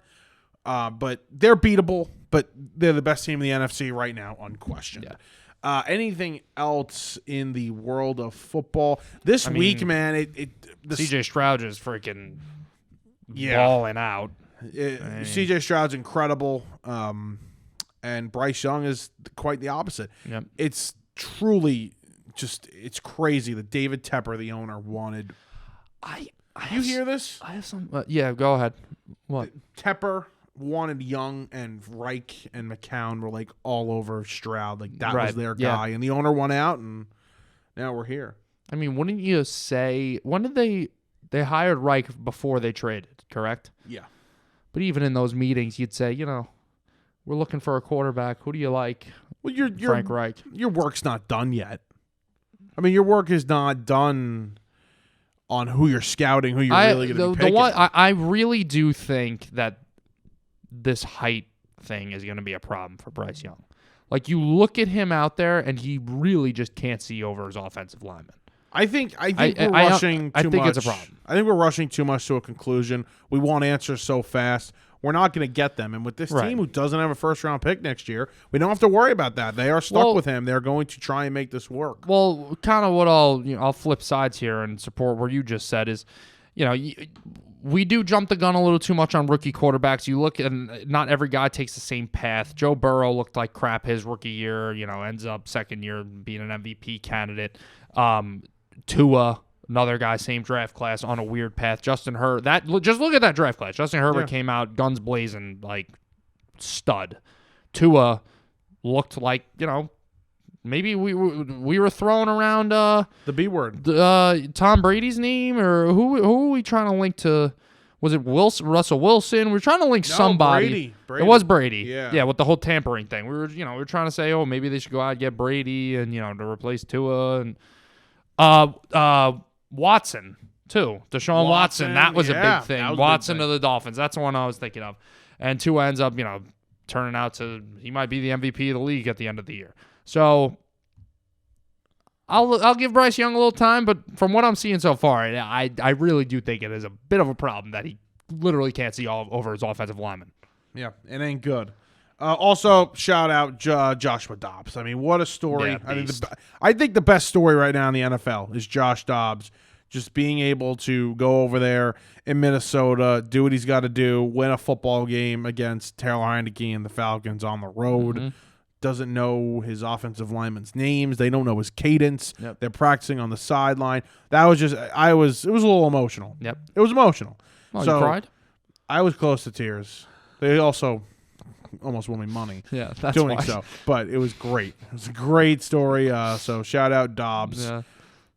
Speaker 1: but they're beatable. But they're the best team in the NFC right now, unquestioned. Yeah. Anything else in the world of football this week, man?
Speaker 2: CJ Stroud is freaking balling out.
Speaker 1: CJ Stroud's incredible, and Bryce Young is quite the opposite.
Speaker 2: Yep.
Speaker 1: It's truly. It's crazy that David Tepper, the owner, wanted. You hear this?
Speaker 2: I have some. Yeah, go ahead. What?
Speaker 1: Tepper wanted Young and Reich and McCown were like all over Stroud, like that was their guy, and the owner won out, and now we're here.
Speaker 2: I mean, wouldn't you say when did they hired Reich before they traded? Correct.
Speaker 1: Yeah.
Speaker 2: But even in those meetings, you'd say, we're looking for a quarterback. Who do you like?
Speaker 1: Well,
Speaker 2: Frank Reich.
Speaker 1: Your work's not done yet. I mean, your work is not done on who you're scouting, who you're really going to be picking.
Speaker 2: I really do think that this height thing is going to be a problem for Bryce Young. Like, you look at him out there, and he really just can't see over his offensive lineman.
Speaker 1: I think we're rushing too much.
Speaker 2: I think it's a problem.
Speaker 1: I think we're rushing too much to a conclusion. We want answers so fast. We're not going to get them. And with this team who doesn't have a first-round pick next year, we don't have to worry about that. They are stuck with him. They're going to try and make this work.
Speaker 2: Well, kind of what I'll flip sides here and support what you just said is, we do jump the gun a little too much on rookie quarterbacks. You look, and not every guy takes the same path. Joe Burrow looked like crap his rookie year, ends up second year being an MVP candidate. Tua, another guy, same draft class, on a weird path. Justin Herbert, just look at that draft class. Justin Herbert came out guns blazing, like stud. Tua looked like maybe we were throwing around
Speaker 1: the B word,
Speaker 2: Tom Brady's name, or who are we trying to link to? Was it Russell Wilson? We were trying to link somebody.
Speaker 1: Brady.
Speaker 2: It was Brady.
Speaker 1: Yeah,
Speaker 2: with the whole tampering thing. We were trying to say, maybe they should go out and get Brady and to replace Tua and Watson too. Deshaun Watson. That was a big thing. Watson to the Dolphins. That's the one I was thinking of. And Tua ends up, turning out he might be the MVP of the league at the end of the year. So I'll give Bryce Young a little time, but from what I'm seeing so far, I really do think it is a bit of a problem that he literally can't see all over his offensive lineman.
Speaker 1: Yeah, it ain't good. Also, shout out Joshua Dobbs. I mean, what a story.
Speaker 2: Yeah,
Speaker 1: I think the best story right now in the NFL is Josh Dobbs just being able to go over there in Minnesota, do what he's got to do, win a football game against Taylor Heineke and the Falcons on the road.
Speaker 2: Mm-hmm.
Speaker 1: Doesn't know his offensive linemen's names. They don't know his cadence.
Speaker 2: Yep.
Speaker 1: They're practicing on the sideline. That was just it was a little emotional.
Speaker 2: Yep.
Speaker 1: It was emotional.
Speaker 2: Oh,
Speaker 1: so
Speaker 2: you cried?
Speaker 1: I was close to tears. They also almost won me money.
Speaker 2: Yeah, that's
Speaker 1: doing
Speaker 2: why.
Speaker 1: so. But it was great. It was a great story. So shout out Dobbs.
Speaker 2: Yeah.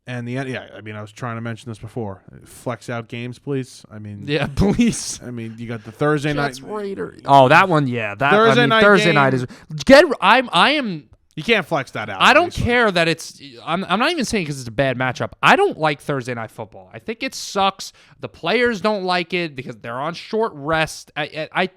Speaker 1: And I mean, I was trying to mention this before. Flex out games, please. I mean,
Speaker 2: yeah, please.
Speaker 1: I mean, you got the Thursday
Speaker 2: Jets,
Speaker 1: night.
Speaker 2: Raiders. Oh, that one, yeah. That
Speaker 1: Thursday night
Speaker 2: Thursday
Speaker 1: game.
Speaker 2: night is I am.
Speaker 1: You can't flex that out.
Speaker 2: I don't care that it's. I'm not even saying because it's a bad matchup. I don't like Thursday night football. I think it sucks. The players don't like it because they're on short rest. I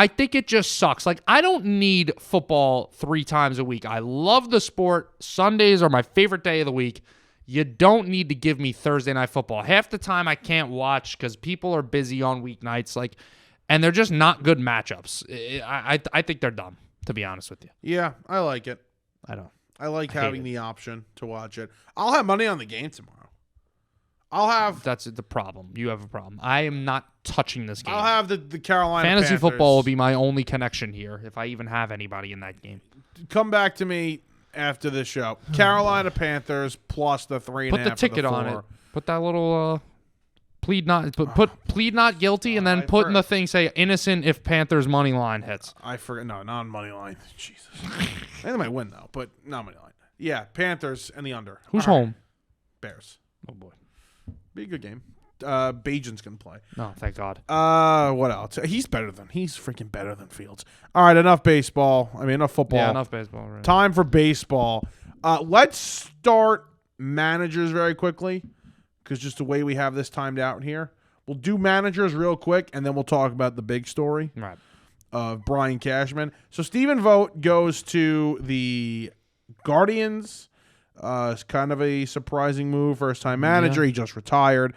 Speaker 2: think it just sucks. Like, I don't need football 3 times a week. I love the sport. Sundays are my favorite day of the week. You don't need to give me Thursday night football. Half the time I can't watch because people are busy on weeknights, and they're just not good matchups. I think they're dumb, to be honest with you.
Speaker 1: Yeah, I like it.
Speaker 2: I don't.
Speaker 1: I like having the option to watch it. I'll have money on the game tomorrow.
Speaker 2: That's the problem. You have a problem. I am not touching this game.
Speaker 1: I'll have the Carolina
Speaker 2: Fantasy
Speaker 1: Panthers.
Speaker 2: football will be my only connection here, if I even have anybody in that game.
Speaker 1: Come back to me after this show. Carolina Panthers plus the 3.5.
Speaker 2: Put the ticket on it. Put that little plead not plead not guilty, and then put in the thing say innocent if Panthers money line hits.
Speaker 1: I forget. No, not money line. Jesus. They might win though, but not money line. Yeah, Panthers and the under.
Speaker 2: Who's home?
Speaker 1: Bears.
Speaker 2: Oh boy.
Speaker 1: Be a good game. Bajan's gonna play.
Speaker 2: No, thank God.
Speaker 1: What else? He's freaking better than Fields. All right, enough baseball. I mean, enough football.
Speaker 2: Yeah, enough baseball. Right.
Speaker 1: Time for baseball. Let's start managers very quickly, because just the way we have this timed out here, we'll do managers real quick, and then we'll talk about the big story of Brian Cashman. So Stephen Vogt goes to the Guardians. It's kind of a surprising move. First-time manager. Yeah. He just retired.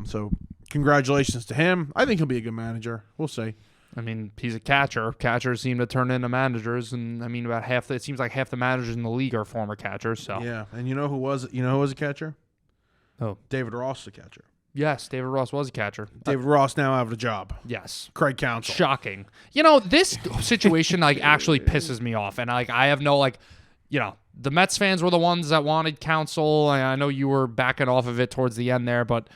Speaker 1: So congratulations to him. I think he'll be a good manager. We'll see.
Speaker 2: I mean, he's a catcher. Catchers seem to turn into managers, and I mean, it seems like half the managers in the league are former catchers. So
Speaker 1: yeah, and you know who was a catcher?
Speaker 2: Oh,
Speaker 1: David Ross, the catcher.
Speaker 2: Yes, David Ross was a catcher.
Speaker 1: David Ross now out of a job.
Speaker 2: Yes,
Speaker 1: Craig Counsell.
Speaker 2: Shocking. This situation actually pisses me off, and I have no the Mets fans were the ones that wanted Counsell. I know you were backing off of it towards the end there, but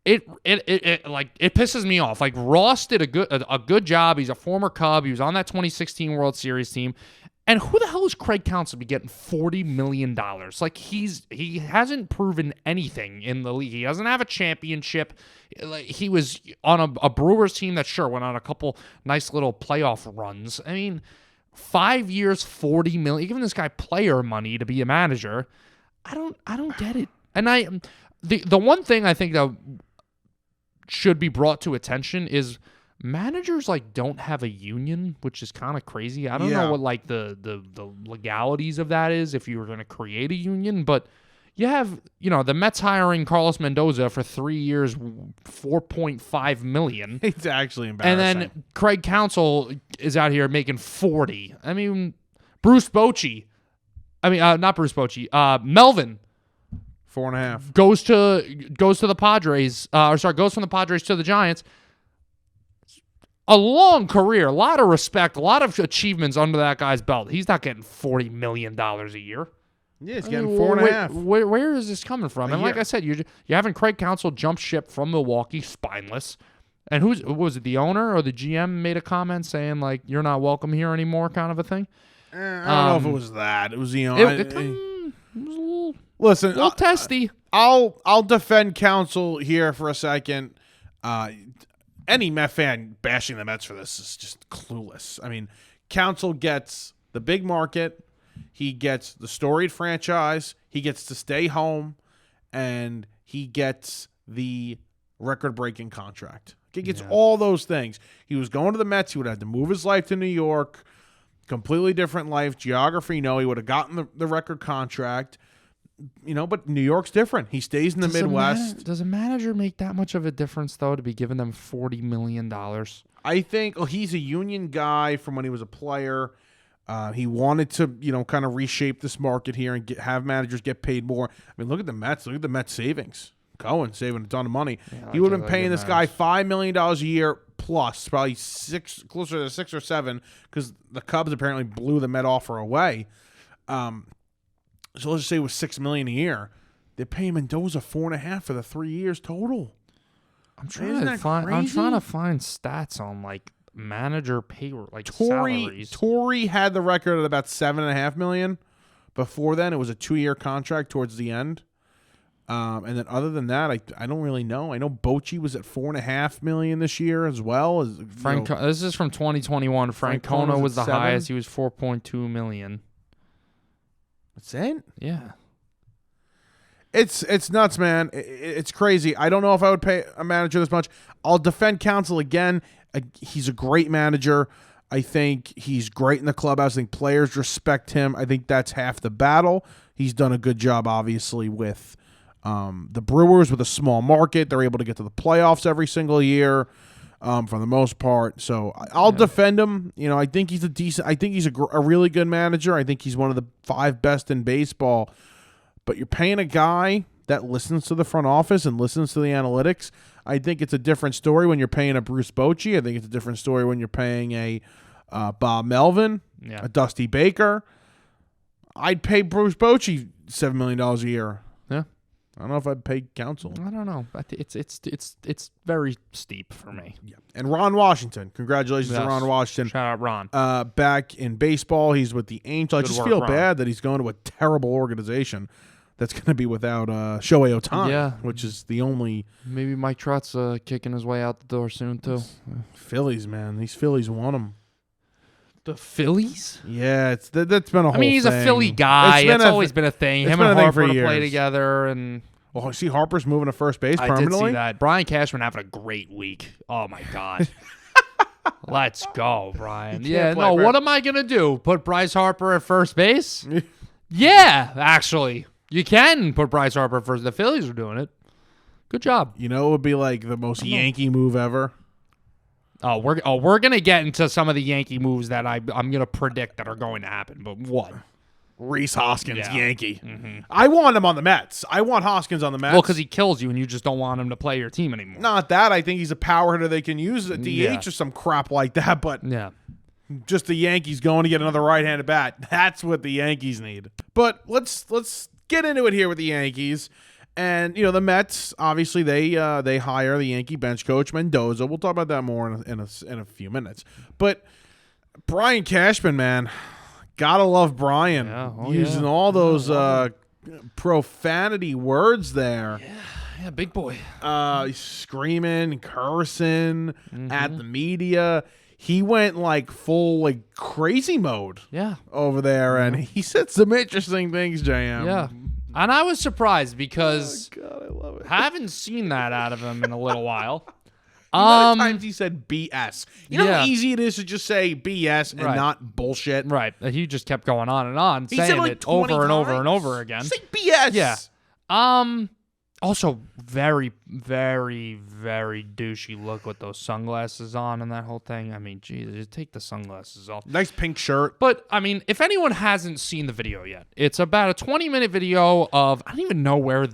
Speaker 2: it pisses me off. Like, Ross did a good job. He's a former Cub. He was on that 2016 World Series team. And who the hell is Craig Counsell be getting $40 million? Like, he hasn't proven anything in the league. He doesn't have a championship. Like, he was on a Brewers team that went on a couple nice little playoff runs. I mean, 5 years, $40 million. Giving this guy player money to be a manager. I don't get it. And the one thing I think that should be brought to attention is managers don't have a union, which is kind of crazy. I don't know what the legalities of that is if you were going to create a union, but you have the Mets hiring Carlos Mendoza for 3 years, $4.5 million.
Speaker 1: It's actually embarrassing.
Speaker 2: And then Craig Counsell is out here making $40. I mean, Bruce Bochy. I mean, not Bruce Bochy. Melvin.
Speaker 1: 4.5
Speaker 2: goes to the Padres. Goes from the Padres to the Giants. A long career, a lot of respect, a lot of achievements under that guy's belt. He's not getting $40 million a year.
Speaker 1: Yeah, he's getting 4.5.
Speaker 2: Where is this coming from? And like I said, you're having Craig Counsell jump ship from Milwaukee, spineless. And was it the owner or the GM made a comment saying you're not welcome here anymore, kind of a thing?
Speaker 1: I don't know if it was that. It was the owner.
Speaker 2: It was a little.
Speaker 1: Listen,
Speaker 2: a little testy.
Speaker 1: I'll defend Counsell here for a second. Any Met fan bashing the Mets for this is just clueless. I mean, Counsell gets the big market. He gets the storied franchise. He gets to stay home, and he gets the record-breaking contract. He gets all those things. He was going to the Mets. He would have to move his life to New York. Completely different life, geography. No, he would have gotten the record contract. But New York's different. He stays in the Midwest.
Speaker 2: Does a manager make that much of a difference, though, to be giving them $40 million?
Speaker 1: I think he's a union guy from when he was a player. He wanted to, kind of reshape this market here and have managers get paid more. I mean, look at the Mets. Look at the Mets savings. Cohen saving a ton of money. Yeah, he would have been paying this guy $5 million a year plus, probably closer to 6 or 7, because the Cubs apparently blew the Met offer away. So let's just say it was $6 million a year. They're paying Mendoza $4.5 for the 3 years total.
Speaker 2: I'm trying to find stats on manager payroll, salaries.
Speaker 1: Torrey had the record at about $7.5 million. Before then, it was a 2-year contract towards the end. And then other than that, I don't really know. I know Bochy was at $4.5 million this year as well.
Speaker 2: This is from 2021. Francona was the highest. He was $4.2 million.
Speaker 1: That's it?
Speaker 2: Yeah.
Speaker 1: It's nuts, man. It's crazy. I don't know if I would pay a manager this much. I'll defend Counsell again. He's a great manager. I think he's great in the clubhouse. I think players respect him. I think that's half the battle. He's done a good job, obviously, with the Brewers with a small market. They're able to get to the playoffs every single year for the most part. So I'll defend him. I think he's a really good manager. I think he's one of the 5 best in baseball. But you're paying a guy that listens to the front office and listens to the analytics. I think it's a different story when you're paying a Bruce Bochy. I think it's a different story when you're paying a Bob Melvin, a Dusty Baker. I'd pay Bruce Bochy $7 million a year.
Speaker 2: Yeah.
Speaker 1: I don't know if I'd pay Counsell.
Speaker 2: I don't know. It's very steep for me.
Speaker 1: Yeah. And Ron Washington. Congratulations to Ron Washington.
Speaker 2: Shout out Ron.
Speaker 1: Back in baseball, he's with the Angels. I just feel
Speaker 2: Ron.
Speaker 1: bad that he's going to a terrible organization that's going to be without Shohei Ohtani, which is the only...
Speaker 2: Maybe Mike Trout's kicking his way out the door soon, too.
Speaker 1: Phillies, man. These Phillies want him.
Speaker 2: The Phillies?
Speaker 1: Yeah, that's been a whole thing.
Speaker 2: He's a Philly guy. It's always been a thing. Him and Harper to play together. And
Speaker 1: see Harper's moving to first base permanently?
Speaker 2: I did see that. Brian Cashman having a great week. Oh, my God. Let's go, Brian. Yeah, no, what am I going to do? Put Bryce Harper at first base? Yeah, actually. You can put Bryce Harper at first. The Phillies are doing it. Good job.
Speaker 1: It would be like the most Yankee move ever.
Speaker 2: We're gonna get into some of the Yankee moves that I'm gonna predict that are going to happen. But what?
Speaker 1: Rhys Hoskins, Yankee. Mm-hmm. I want him on the Mets. I want Hoskins on the Mets.
Speaker 2: Well, because he kills you, and you just don't want him to play your team anymore.
Speaker 1: Not that. I think he's a power hitter they can use at DH or some crap like that. But just the Yankees going to get another right-handed bat. That's what the Yankees need. But let's get into it here with the Yankees. And, the Mets, obviously, they hire the Yankee bench coach, Mendoza. We'll talk about that more in a few minutes. But Brian Cashman, man, gotta love Brian. Using all those profanity words there.
Speaker 2: Yeah, big boy.
Speaker 1: Screaming, cursing at the media. He went full crazy mode over there, and he said some interesting things, JM.
Speaker 2: Yeah. And I was surprised because
Speaker 1: God, I love it.
Speaker 2: Haven't seen that out of him in a little while.
Speaker 1: Times he said BS. You know how easy it is to just say BS and not bullshit?
Speaker 2: Right. He just kept going on and on,
Speaker 1: he
Speaker 2: saying
Speaker 1: said
Speaker 2: it over and over and over again.
Speaker 1: Say BS.
Speaker 2: Yeah. Also, very, very, very douchey look with those sunglasses on and that whole thing. I mean, Jesus, just take the sunglasses off.
Speaker 1: Nice pink shirt.
Speaker 2: But, if anyone hasn't seen the video yet, it's about a 20-minute video of, I don't even know where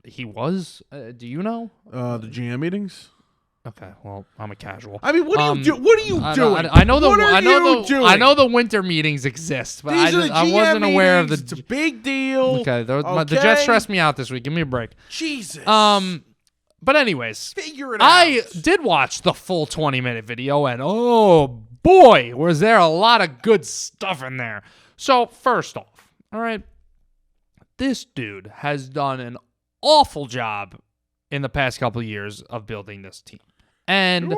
Speaker 2: he was. Do you know?
Speaker 1: The GM meetings.
Speaker 2: Okay, well, I'm a casual.
Speaker 1: What are you doing? What are you doing?
Speaker 2: I know the winter meetings exist, but I wasn't aware of the.
Speaker 1: It's a big deal.
Speaker 2: Okay, the Jets stressed me out this week. Give me a break.
Speaker 1: Jesus.
Speaker 2: But anyways,
Speaker 1: figure it out.
Speaker 2: I did watch the full 20-minute video, and oh boy, was there a lot of good stuff in there. So first off, all right, this dude has done an awful job in the past couple of years of building this team. And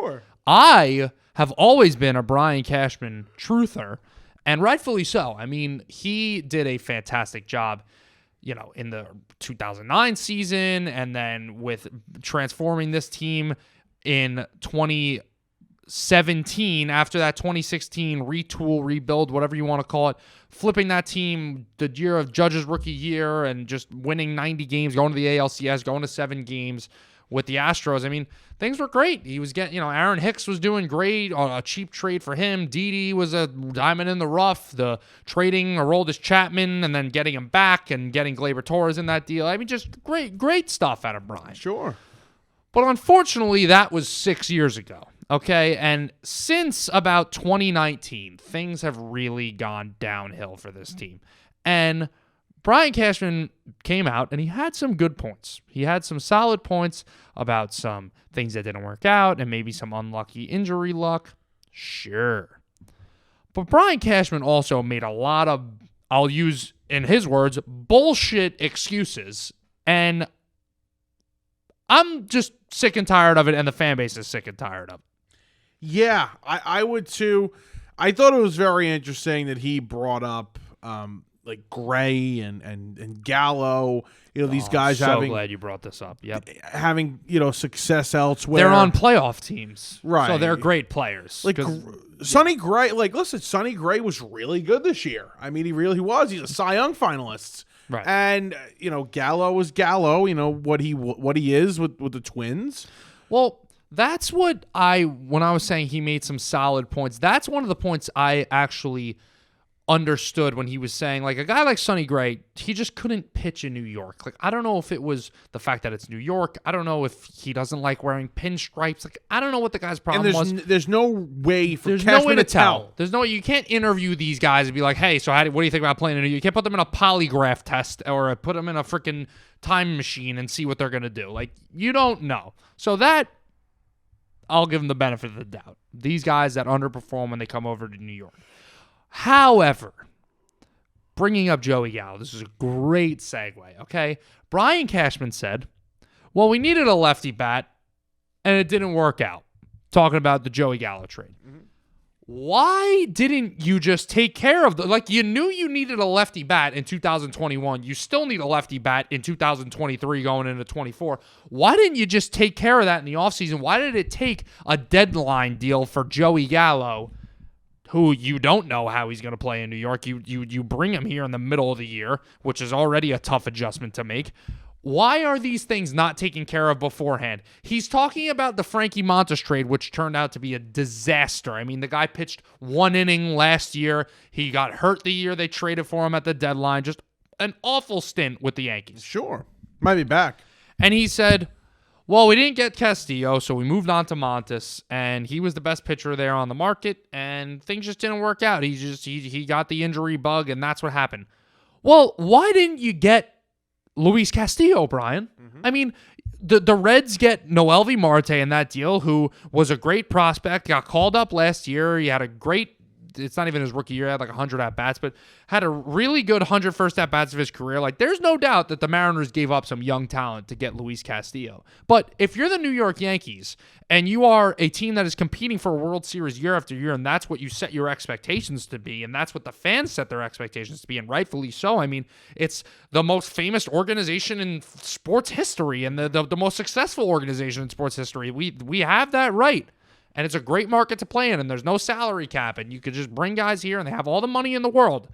Speaker 2: I have always been a Brian Cashman truther, and rightfully so. He did a fantastic job, in the 2009 season, and then with transforming this team in 2017 after that 2016 retool, rebuild, whatever you want to call it, flipping that team the year of Judge's rookie year and just winning 90 games, going to the ALCS, going to 7 games with the Astros. Things were great. He was getting, Aaron Hicks was doing great on a cheap trade for him. Didi was a diamond in the rough. The trading Aroldis Chapman and then getting him back and getting Gleyber Torres in that deal. Just great stuff out of Brian.
Speaker 1: Sure.
Speaker 2: But unfortunately, that was 6 years ago. Okay, and since about 2019, things have really gone downhill for this team. And Brian Cashman came out, and he had some good points. He had some solid points about some things that didn't work out and maybe some unlucky injury luck. Sure. But Brian Cashman also made a lot of, I'll use in his words, bullshit excuses. And I'm just sick and tired of it, and the fan base is sick and tired of it.
Speaker 1: Yeah, I would too. I thought it was very interesting that he brought up like Gray and Gallo. These guys
Speaker 2: I'm so glad you brought this up. Yep.
Speaker 1: having success elsewhere.
Speaker 2: They're on playoff teams,
Speaker 1: right?
Speaker 2: So they're great players.
Speaker 1: Like Sonny Gray. Like, listen, Sonny Gray was really good this year. I mean, he really was. He's a Cy Young finalist.
Speaker 2: Right.
Speaker 1: And Gallo is Gallo. What he is with the Twins.
Speaker 2: Well, that's what when I was saying he made some solid points. That's one of the points I actually understood when he was saying, like, a guy like Sonny Gray, he just couldn't pitch in New York. Like, I don't know if it was the fact that it's New York. I don't know if he doesn't like wearing pinstripes. Like, I don't know what the guy's problem was.
Speaker 1: There's no way for
Speaker 2: There's
Speaker 1: Cashman
Speaker 2: no way to
Speaker 1: tell.
Speaker 2: There's no, you can't interview these guys and be like, hey, so what do you think about playing in New York? You can't put them in a polygraph test or put them in a freaking time machine and see what they're going to do. Like, you don't know. So that, I'll give them the benefit of the doubt. These guys that underperform when they come over to New York. However, bringing up Joey Gallo, this is a great segue, okay? Brian Cashman said, well, we needed a lefty bat, and it didn't work out. Talking about the Joey Gallo trade. Mm-hmm. Why didn't you just take care of you knew you needed a lefty bat in 2021. You still need a lefty bat in 2023 going into 24. Why didn't you just take care of that in the offseason? Why did it take a deadline deal for Joey Gallo, who you don't know how he's going to play in New York? You bring him here in the middle of the year, which is already a tough adjustment to make. Why are these things not taken care of beforehand? He's talking about the Frankie Montas trade, which turned out to be a disaster. I mean, the guy pitched 1 inning last year. He got hurt the year they traded for him at the deadline. Just an awful stint with the Yankees.
Speaker 1: Sure. Might be back. And
Speaker 2: he said, well, we didn't get Castillo, so we moved on to Montas, and he was the best pitcher there on the market, and things just didn't work out. He got the injury bug, and that's what happened. Well, why didn't you get Luis Castillo, Brian? Mm-hmm. I mean, the Reds get Noelvi Marte in that deal, who was a great prospect, got called up last year. He had a great, it's not even his rookie year, he had like 100 at-bats, but had a really good 100 first at-bats of his career. Like, there's no doubt that the Mariners gave up some young talent to get Luis Castillo. But if you're the New York Yankees and you are a team that is competing for a World Series year after year, and that's what you set your expectations to be, and that's what the fans set their expectations to be, and rightfully so. I mean, it's the most famous organization in sports history and the most successful organization in sports history. We have that right. And it's a great market to play in, and there's no salary cap, and you could just bring guys here, and they have all the money in the world.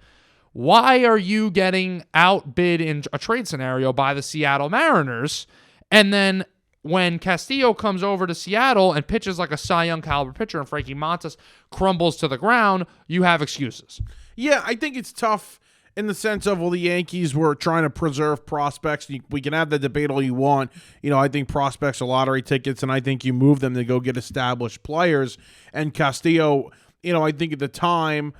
Speaker 2: Why are you getting outbid in a trade scenario by the Seattle Mariners? And then when Castillo comes over to Seattle and pitches like a Cy Young caliber pitcher and Frankie Montas crumbles to the ground, you have excuses.
Speaker 1: Yeah, I think it's tough in the sense of, well, the Yankees were trying to preserve prospects. We can have the debate all you want. I think prospects are lottery tickets, and I think you move them to go get established players. And Castillo, I think at the time,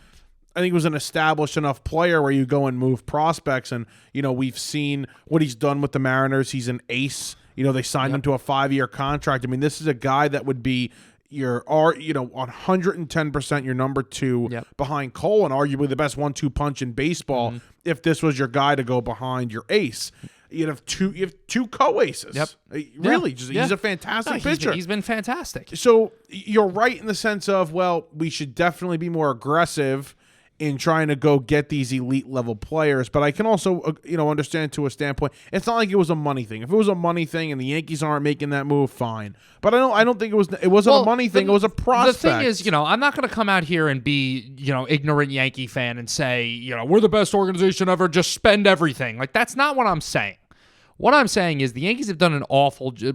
Speaker 1: I think it was an established enough player where you go and move prospects. And, we've seen what he's done with the Mariners. He's an ace. They signed him to a 5-year contract. I mean, this is a guy that would be your 110% your number 2 behind Cole, and arguably the best 1-2 punch in baseball. If this was your guy to go behind your ace, you have two co-aces. Really, he's a fantastic pitcher.
Speaker 2: He's been fantastic.
Speaker 1: So you're right in the sense of, well, we should definitely be more aggressive in trying to go get these elite level players. But I can also, understand to a standpoint, it's not like it was a money thing. If it was a money thing and the Yankees aren't making that move, fine. But I don't think it wasn't a money thing. It was a prospect.
Speaker 2: The thing is, I'm not going to come out here and be, ignorant Yankee fan and say, we're the best organization ever, just spend everything. Like, that's not what I'm saying. What I'm saying is the Yankees have done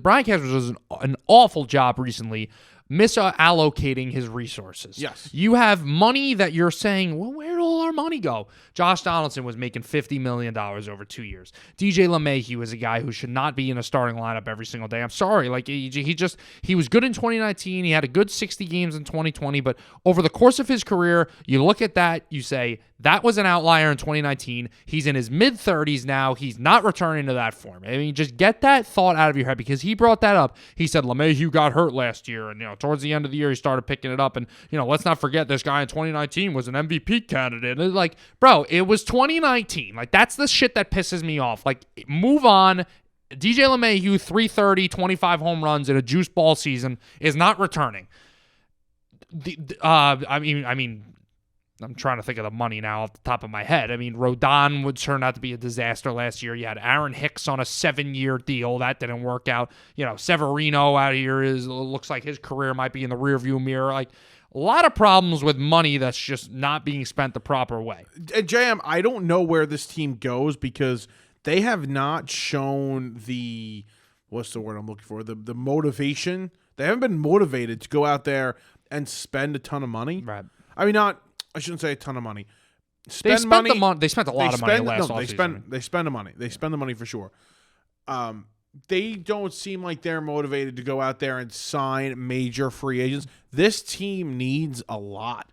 Speaker 2: Brian Cashman does an awful job recently misallocating his resources.
Speaker 1: Yes.
Speaker 2: You have money that you're saying, well, where'd all our money go? Josh Donaldson was making $50 million over 2 years. DJ LeMahieu is a guy who should not be in a starting lineup every single day. I'm sorry. Like, he was good in 2019. He had a good 60 games in 2020, but over the course of his career, you look at that, you say, that was an outlier in 2019. He's in his mid-30s now. He's not returning to that form. I mean, just get that thought out of your head, because he brought that up. He said LeMahieu got hurt last year, and towards the end of the year he started picking it up. And let's not forget this guy in 2019 was an MVP candidate. And it's like, bro, it was 2019. Like, that's the shit that pisses me off. Like, move on. DJ LeMahieu, 330, 25 home runs in a juice ball season is not returning. I mean, I'm trying to think of the money now off the top of my head. I mean, Rodon would turn out to be a disaster last year. You had Aaron Hicks on a 7-year deal. That didn't work out. Severino out here looks like his career might be in the rearview mirror. Like, a lot of problems with money that's just not being spent the proper way.
Speaker 1: JM, I don't know where this team goes because they have not shown the, what's the word I'm looking for? The motivation. They haven't been motivated to go out there and spend a ton of money.
Speaker 2: Right.
Speaker 1: I mean, I shouldn't say a ton of money.
Speaker 2: They spent a lot of money last offseason.
Speaker 1: They spend the money. They spend the money for sure. They don't seem like they're motivated to go out there and sign major free agents. This team needs a lot.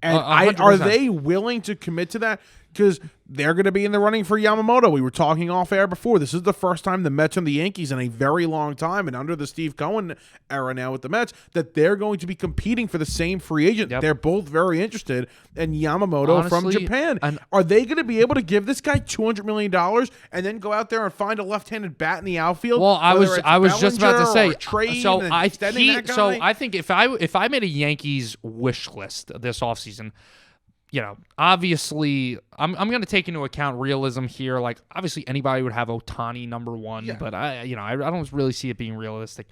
Speaker 1: And are they willing to commit to that? Because they're going to be in the running for Yamamoto. We were talking off air before. This is the first time the Mets and the Yankees in a very long time, and under the Steve Cohen era now with the Mets, that they're going to be competing for the same free agent. Yep. They're both very interested in Yamamoto from Japan. Are they going to be able to give this guy $200 million and then go out there and find a left-handed bat in the outfield?
Speaker 2: Well, I was just about to say.
Speaker 1: So
Speaker 2: I think if I made a Yankees wish list this offseason, obviously, I'm going to take into account realism here. Like, obviously, anybody would have Ohtani number one, but I don't really see it being realistic.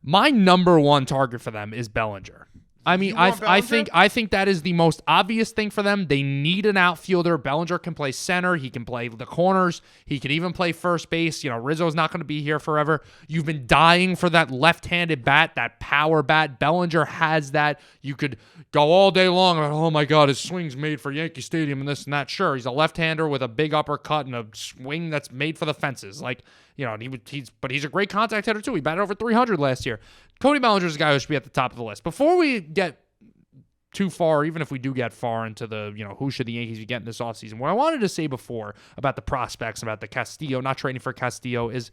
Speaker 2: My number one target for them is Bellinger. I mean, I think that is the most obvious thing for them. They need an outfielder. Bellinger can play center. He can play the corners. He can even play first base. Rizzo's not going to be here forever. You've been dying for that left-handed bat, that power bat. Bellinger has that. You could go all day long about, oh my God, his swing's made for Yankee Stadium and this and that. Sure, he's a left-hander with a big uppercut and a swing that's made for the fences. Like, but he's a great contact hitter too. He batted over 300 last year. Cody Bellinger's a guy who should be at the top of the list. Before we get too far, even if we do get far into the, who should the Yankees be getting this offseason, what I wanted to say before about the prospects, about the Castillo, not trading for Castillo, is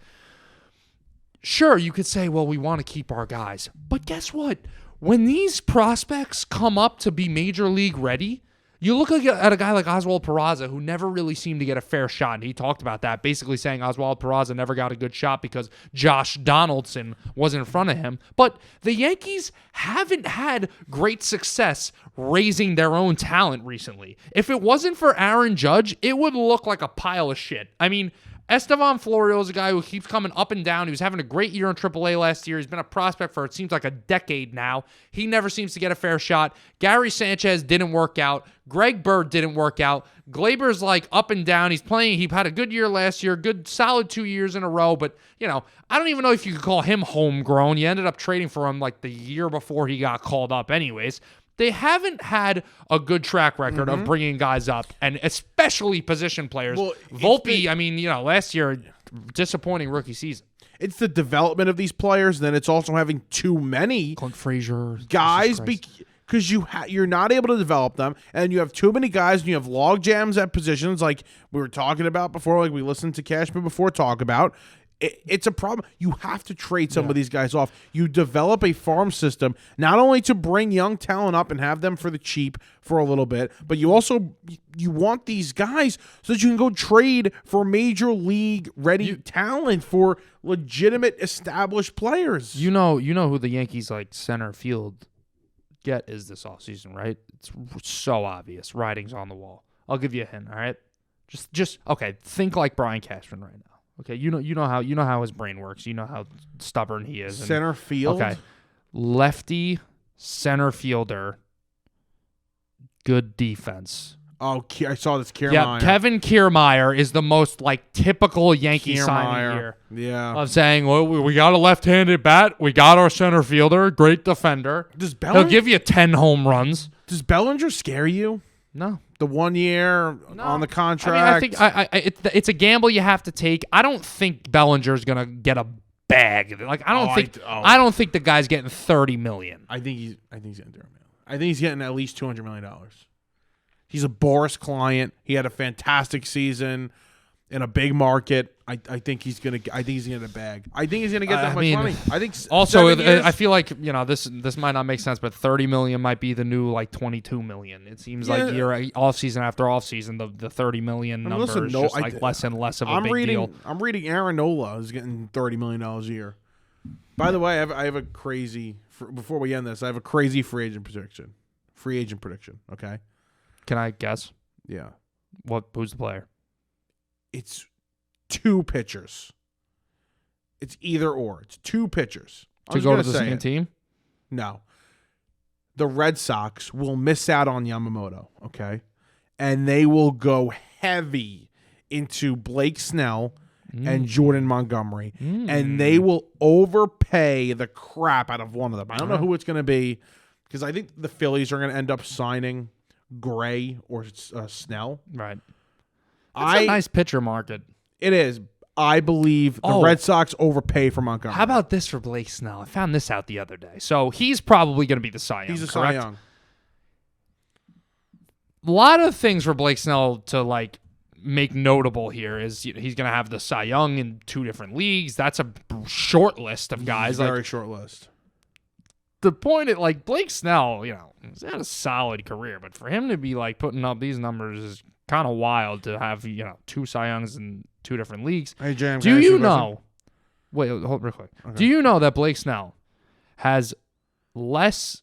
Speaker 2: sure, you could say, well, we want to keep our guys. But guess what? When these prospects come up to be major league ready, you look at a guy like Oswald Peraza, who never really seemed to get a fair shot, and he talked about that, basically saying Oswald Peraza never got a good shot because Josh Donaldson was in front of him. But the Yankees haven't had great success raising their own talent recently. If it wasn't for Aaron Judge, it would look like a pile of shit. I mean, Estevan Florial is a guy who keeps coming up and down. He was having a great year in AAA last year. He's been a prospect for, it seems like, a decade now. He never seems to get a fair shot. Gary Sanchez didn't work out. Greg Bird didn't work out. Glaber's like up and down. He's playing. He had a good year last year, good solid 2 years in a row. But, I don't even know if you could call him homegrown. You ended up trading for him like the year before he got called up anyways. They haven't had a good track record of bringing guys up, and especially position players. Well, Volpe, last year, disappointing rookie season.
Speaker 1: It's the development of these players, and then it's also having too many
Speaker 2: Clint Frazier
Speaker 1: guys because you're not able to develop them, and you have too many guys, and you have log jams at positions like we were talking about before, like we listened to Cashman before talk about. It's a problem. You have to trade some of these guys off. You develop a farm system, not only to bring young talent up and have them for the cheap for a little bit, but you want these guys so that you can go trade for major league ready talent for legitimate established players.
Speaker 2: You know who the Yankees like center field get is this offseason, right? It's so obvious. Writing's on the wall. I'll give you a hint, all right? Just okay, think like Brian Cashman right now. Okay, you know how his brain works. You know how stubborn he is.
Speaker 1: Center field.
Speaker 2: Okay, lefty center fielder. Good defense.
Speaker 1: Oh, I saw this. Kiermaier.
Speaker 2: Yeah, Kevin Kiermaier is the most typical Yankee signing here.
Speaker 1: Yeah,
Speaker 2: of saying, well, we got a left-handed bat, we got our center fielder, great defender. He'll give you 10 home runs.
Speaker 1: Does Bellinger scare you?
Speaker 2: No.
Speaker 1: The 1 year on the contract.
Speaker 2: I think it's a gamble you have to take. I don't think Bellinger's gonna get a bag. I don't think the guy's getting $30 million.
Speaker 1: I think he's getting $30 million. I think he's getting at least $200 million. He's a Boris client. He had a fantastic season in a big market. I think he's gonna get a bag. I think he's gonna get that much money. I think
Speaker 2: also I feel like this might not make sense, but $30 million might be the new like $22 million. It seems like year off season after off season, the $30 million number is just like less and less of a big deal.
Speaker 1: I'm reading Aaron Nola is getting $30 million a year. By the way, I have a crazy. Before we end this, I have a crazy free agent prediction. Okay.
Speaker 2: Can I guess?
Speaker 1: Yeah.
Speaker 2: Who's the player?
Speaker 1: It's 2 pitchers. It's either or. It's 2 pitchers.
Speaker 2: To go to the same team?
Speaker 1: No. The Red Sox will miss out on Yamamoto, okay? And they will go heavy into Blake Snell and Jordan Montgomery. And they will overpay the crap out of one of them. I don't know who it's going to be because I think the Phillies are going to end up signing Gray or Snell.
Speaker 2: Right. It's a nice pitcher market.
Speaker 1: It is. I believe the Red Sox overpay for Montgomery.
Speaker 2: How about this for Blake Snell? I found this out the other day. So he's probably going to be the Cy Young.
Speaker 1: He's a
Speaker 2: correct?
Speaker 1: Cy Young.
Speaker 2: A lot of things for Blake Snell to like make notable here is he's going to have the Cy Young in 2 different leagues. That's a short list of guys.
Speaker 1: Very short list.
Speaker 2: The point at like Blake Snell, he's had a solid career, but for him to be like putting up these numbers is kind of wild to have 2 Cy Youngs in 2 different leagues.
Speaker 1: Hey James,
Speaker 2: do you know? Wait, hold real quick.
Speaker 1: Okay.
Speaker 2: Do you know that Blake Snell has less,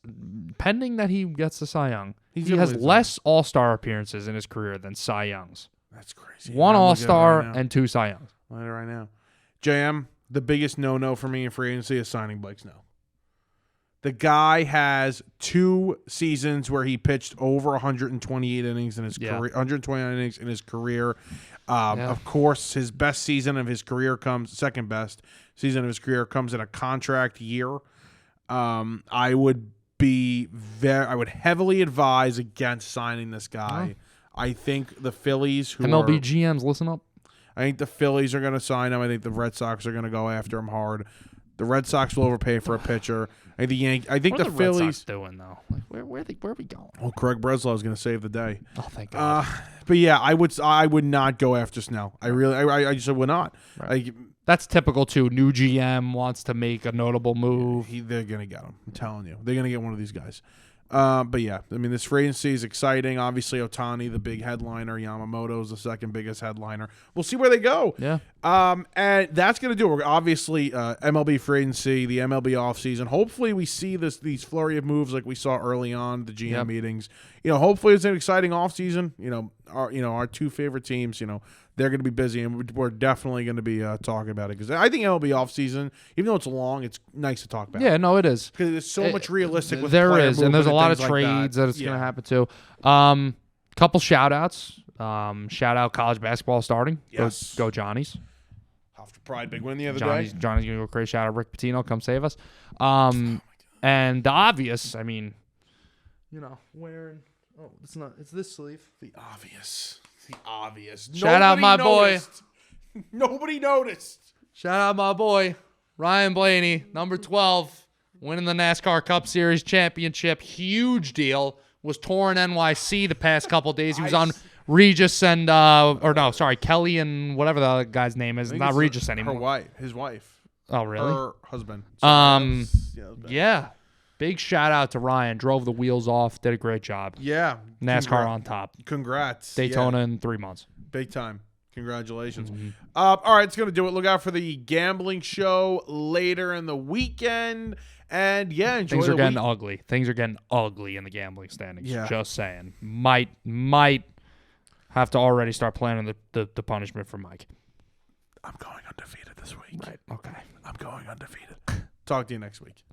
Speaker 2: pending that he gets the Cy Young, he has less All-Star appearances in his career than Cy Youngs.
Speaker 1: That's crazy.
Speaker 2: 1 All-Star and 2 Cy Youngs.
Speaker 1: Right now, JM, the biggest no-no for me in free agency is signing Blake Snell. The guy has 2 seasons where he pitched over 128 innings in his career. 129 innings in his career. Of course, his best season of his career second best season of his career comes in a contract year. I would heavily advise against signing this guy. I think the Phillies,
Speaker 2: MLB GMs, listen up.
Speaker 1: I think the Phillies are going to sign him. I think the Red Sox are going to go after him hard. The Red Sox will overpay for a pitcher. I think the Phillies
Speaker 2: Red Sox doing though. Like where are we going?
Speaker 1: Well, Craig Breslow is going to save the day.
Speaker 2: Oh, thank God.
Speaker 1: But yeah, I would not go after Snell. I just would not.
Speaker 2: Right. That's typical too. New GM wants to make a notable move.
Speaker 1: They're going to get him. I'm telling you, they're going to get one of these guys. But yeah, I mean, this free agency is exciting. Obviously, Ohtani, the big headliner. Yamamoto is the second biggest headliner. We'll see where they go.
Speaker 2: Yeah.
Speaker 1: And that's going to do it. Obviously, MLB free agency, the MLB offseason. Hopefully, we see these flurry of moves like we saw early on the GM meetings. Hopefully, it's an exciting offseason. Our 2 favorite teams. They're going to be busy, and we're definitely going to be talking about it because I think MLB offseason, even though it's long, it's nice to talk about.
Speaker 2: Yeah, no, it is
Speaker 1: because it's so much realistic. With
Speaker 2: there is, and there's a lot of trades that it's going to happen too. Couple shout outs. Shout out college basketball starting.
Speaker 1: Yes,
Speaker 2: go Johnnies.
Speaker 1: Hofstra Pride big win the other
Speaker 2: day. Johnny's going to go crazy. Shout out Rick Pitino, come save us. And the obvious, I mean, wearing. Oh, it's this sleeve.
Speaker 1: The obvious.
Speaker 2: Shout out my boy.
Speaker 1: Nobody noticed.
Speaker 2: Shout out my boy, Ryan Blaney, number 12, winning the NASCAR Cup Series championship. Huge deal. Was touring NYC the past couple days. He was on Regis and Kelly and whatever the other guy's name is. Not Regis anymore.
Speaker 1: His wife.
Speaker 2: Oh, really?
Speaker 1: Her husband.
Speaker 2: Yeah. Big shout out to Ryan. Drove the wheels off. Did a great job.
Speaker 1: Yeah.
Speaker 2: NASCAR on top.
Speaker 1: Congrats.
Speaker 2: Daytona in 3 months.
Speaker 1: Big time. Congratulations. All right, it's going to do it. Look out for the gambling show later in the weekend. And, enjoy
Speaker 2: Things are getting ugly. Things are getting ugly in the gambling standings.
Speaker 1: Yeah.
Speaker 2: Just saying. Might have to already start planning the punishment for Mike.
Speaker 1: I'm going undefeated this week.
Speaker 2: Right. Okay.
Speaker 1: I'm going undefeated. Talk to you next week.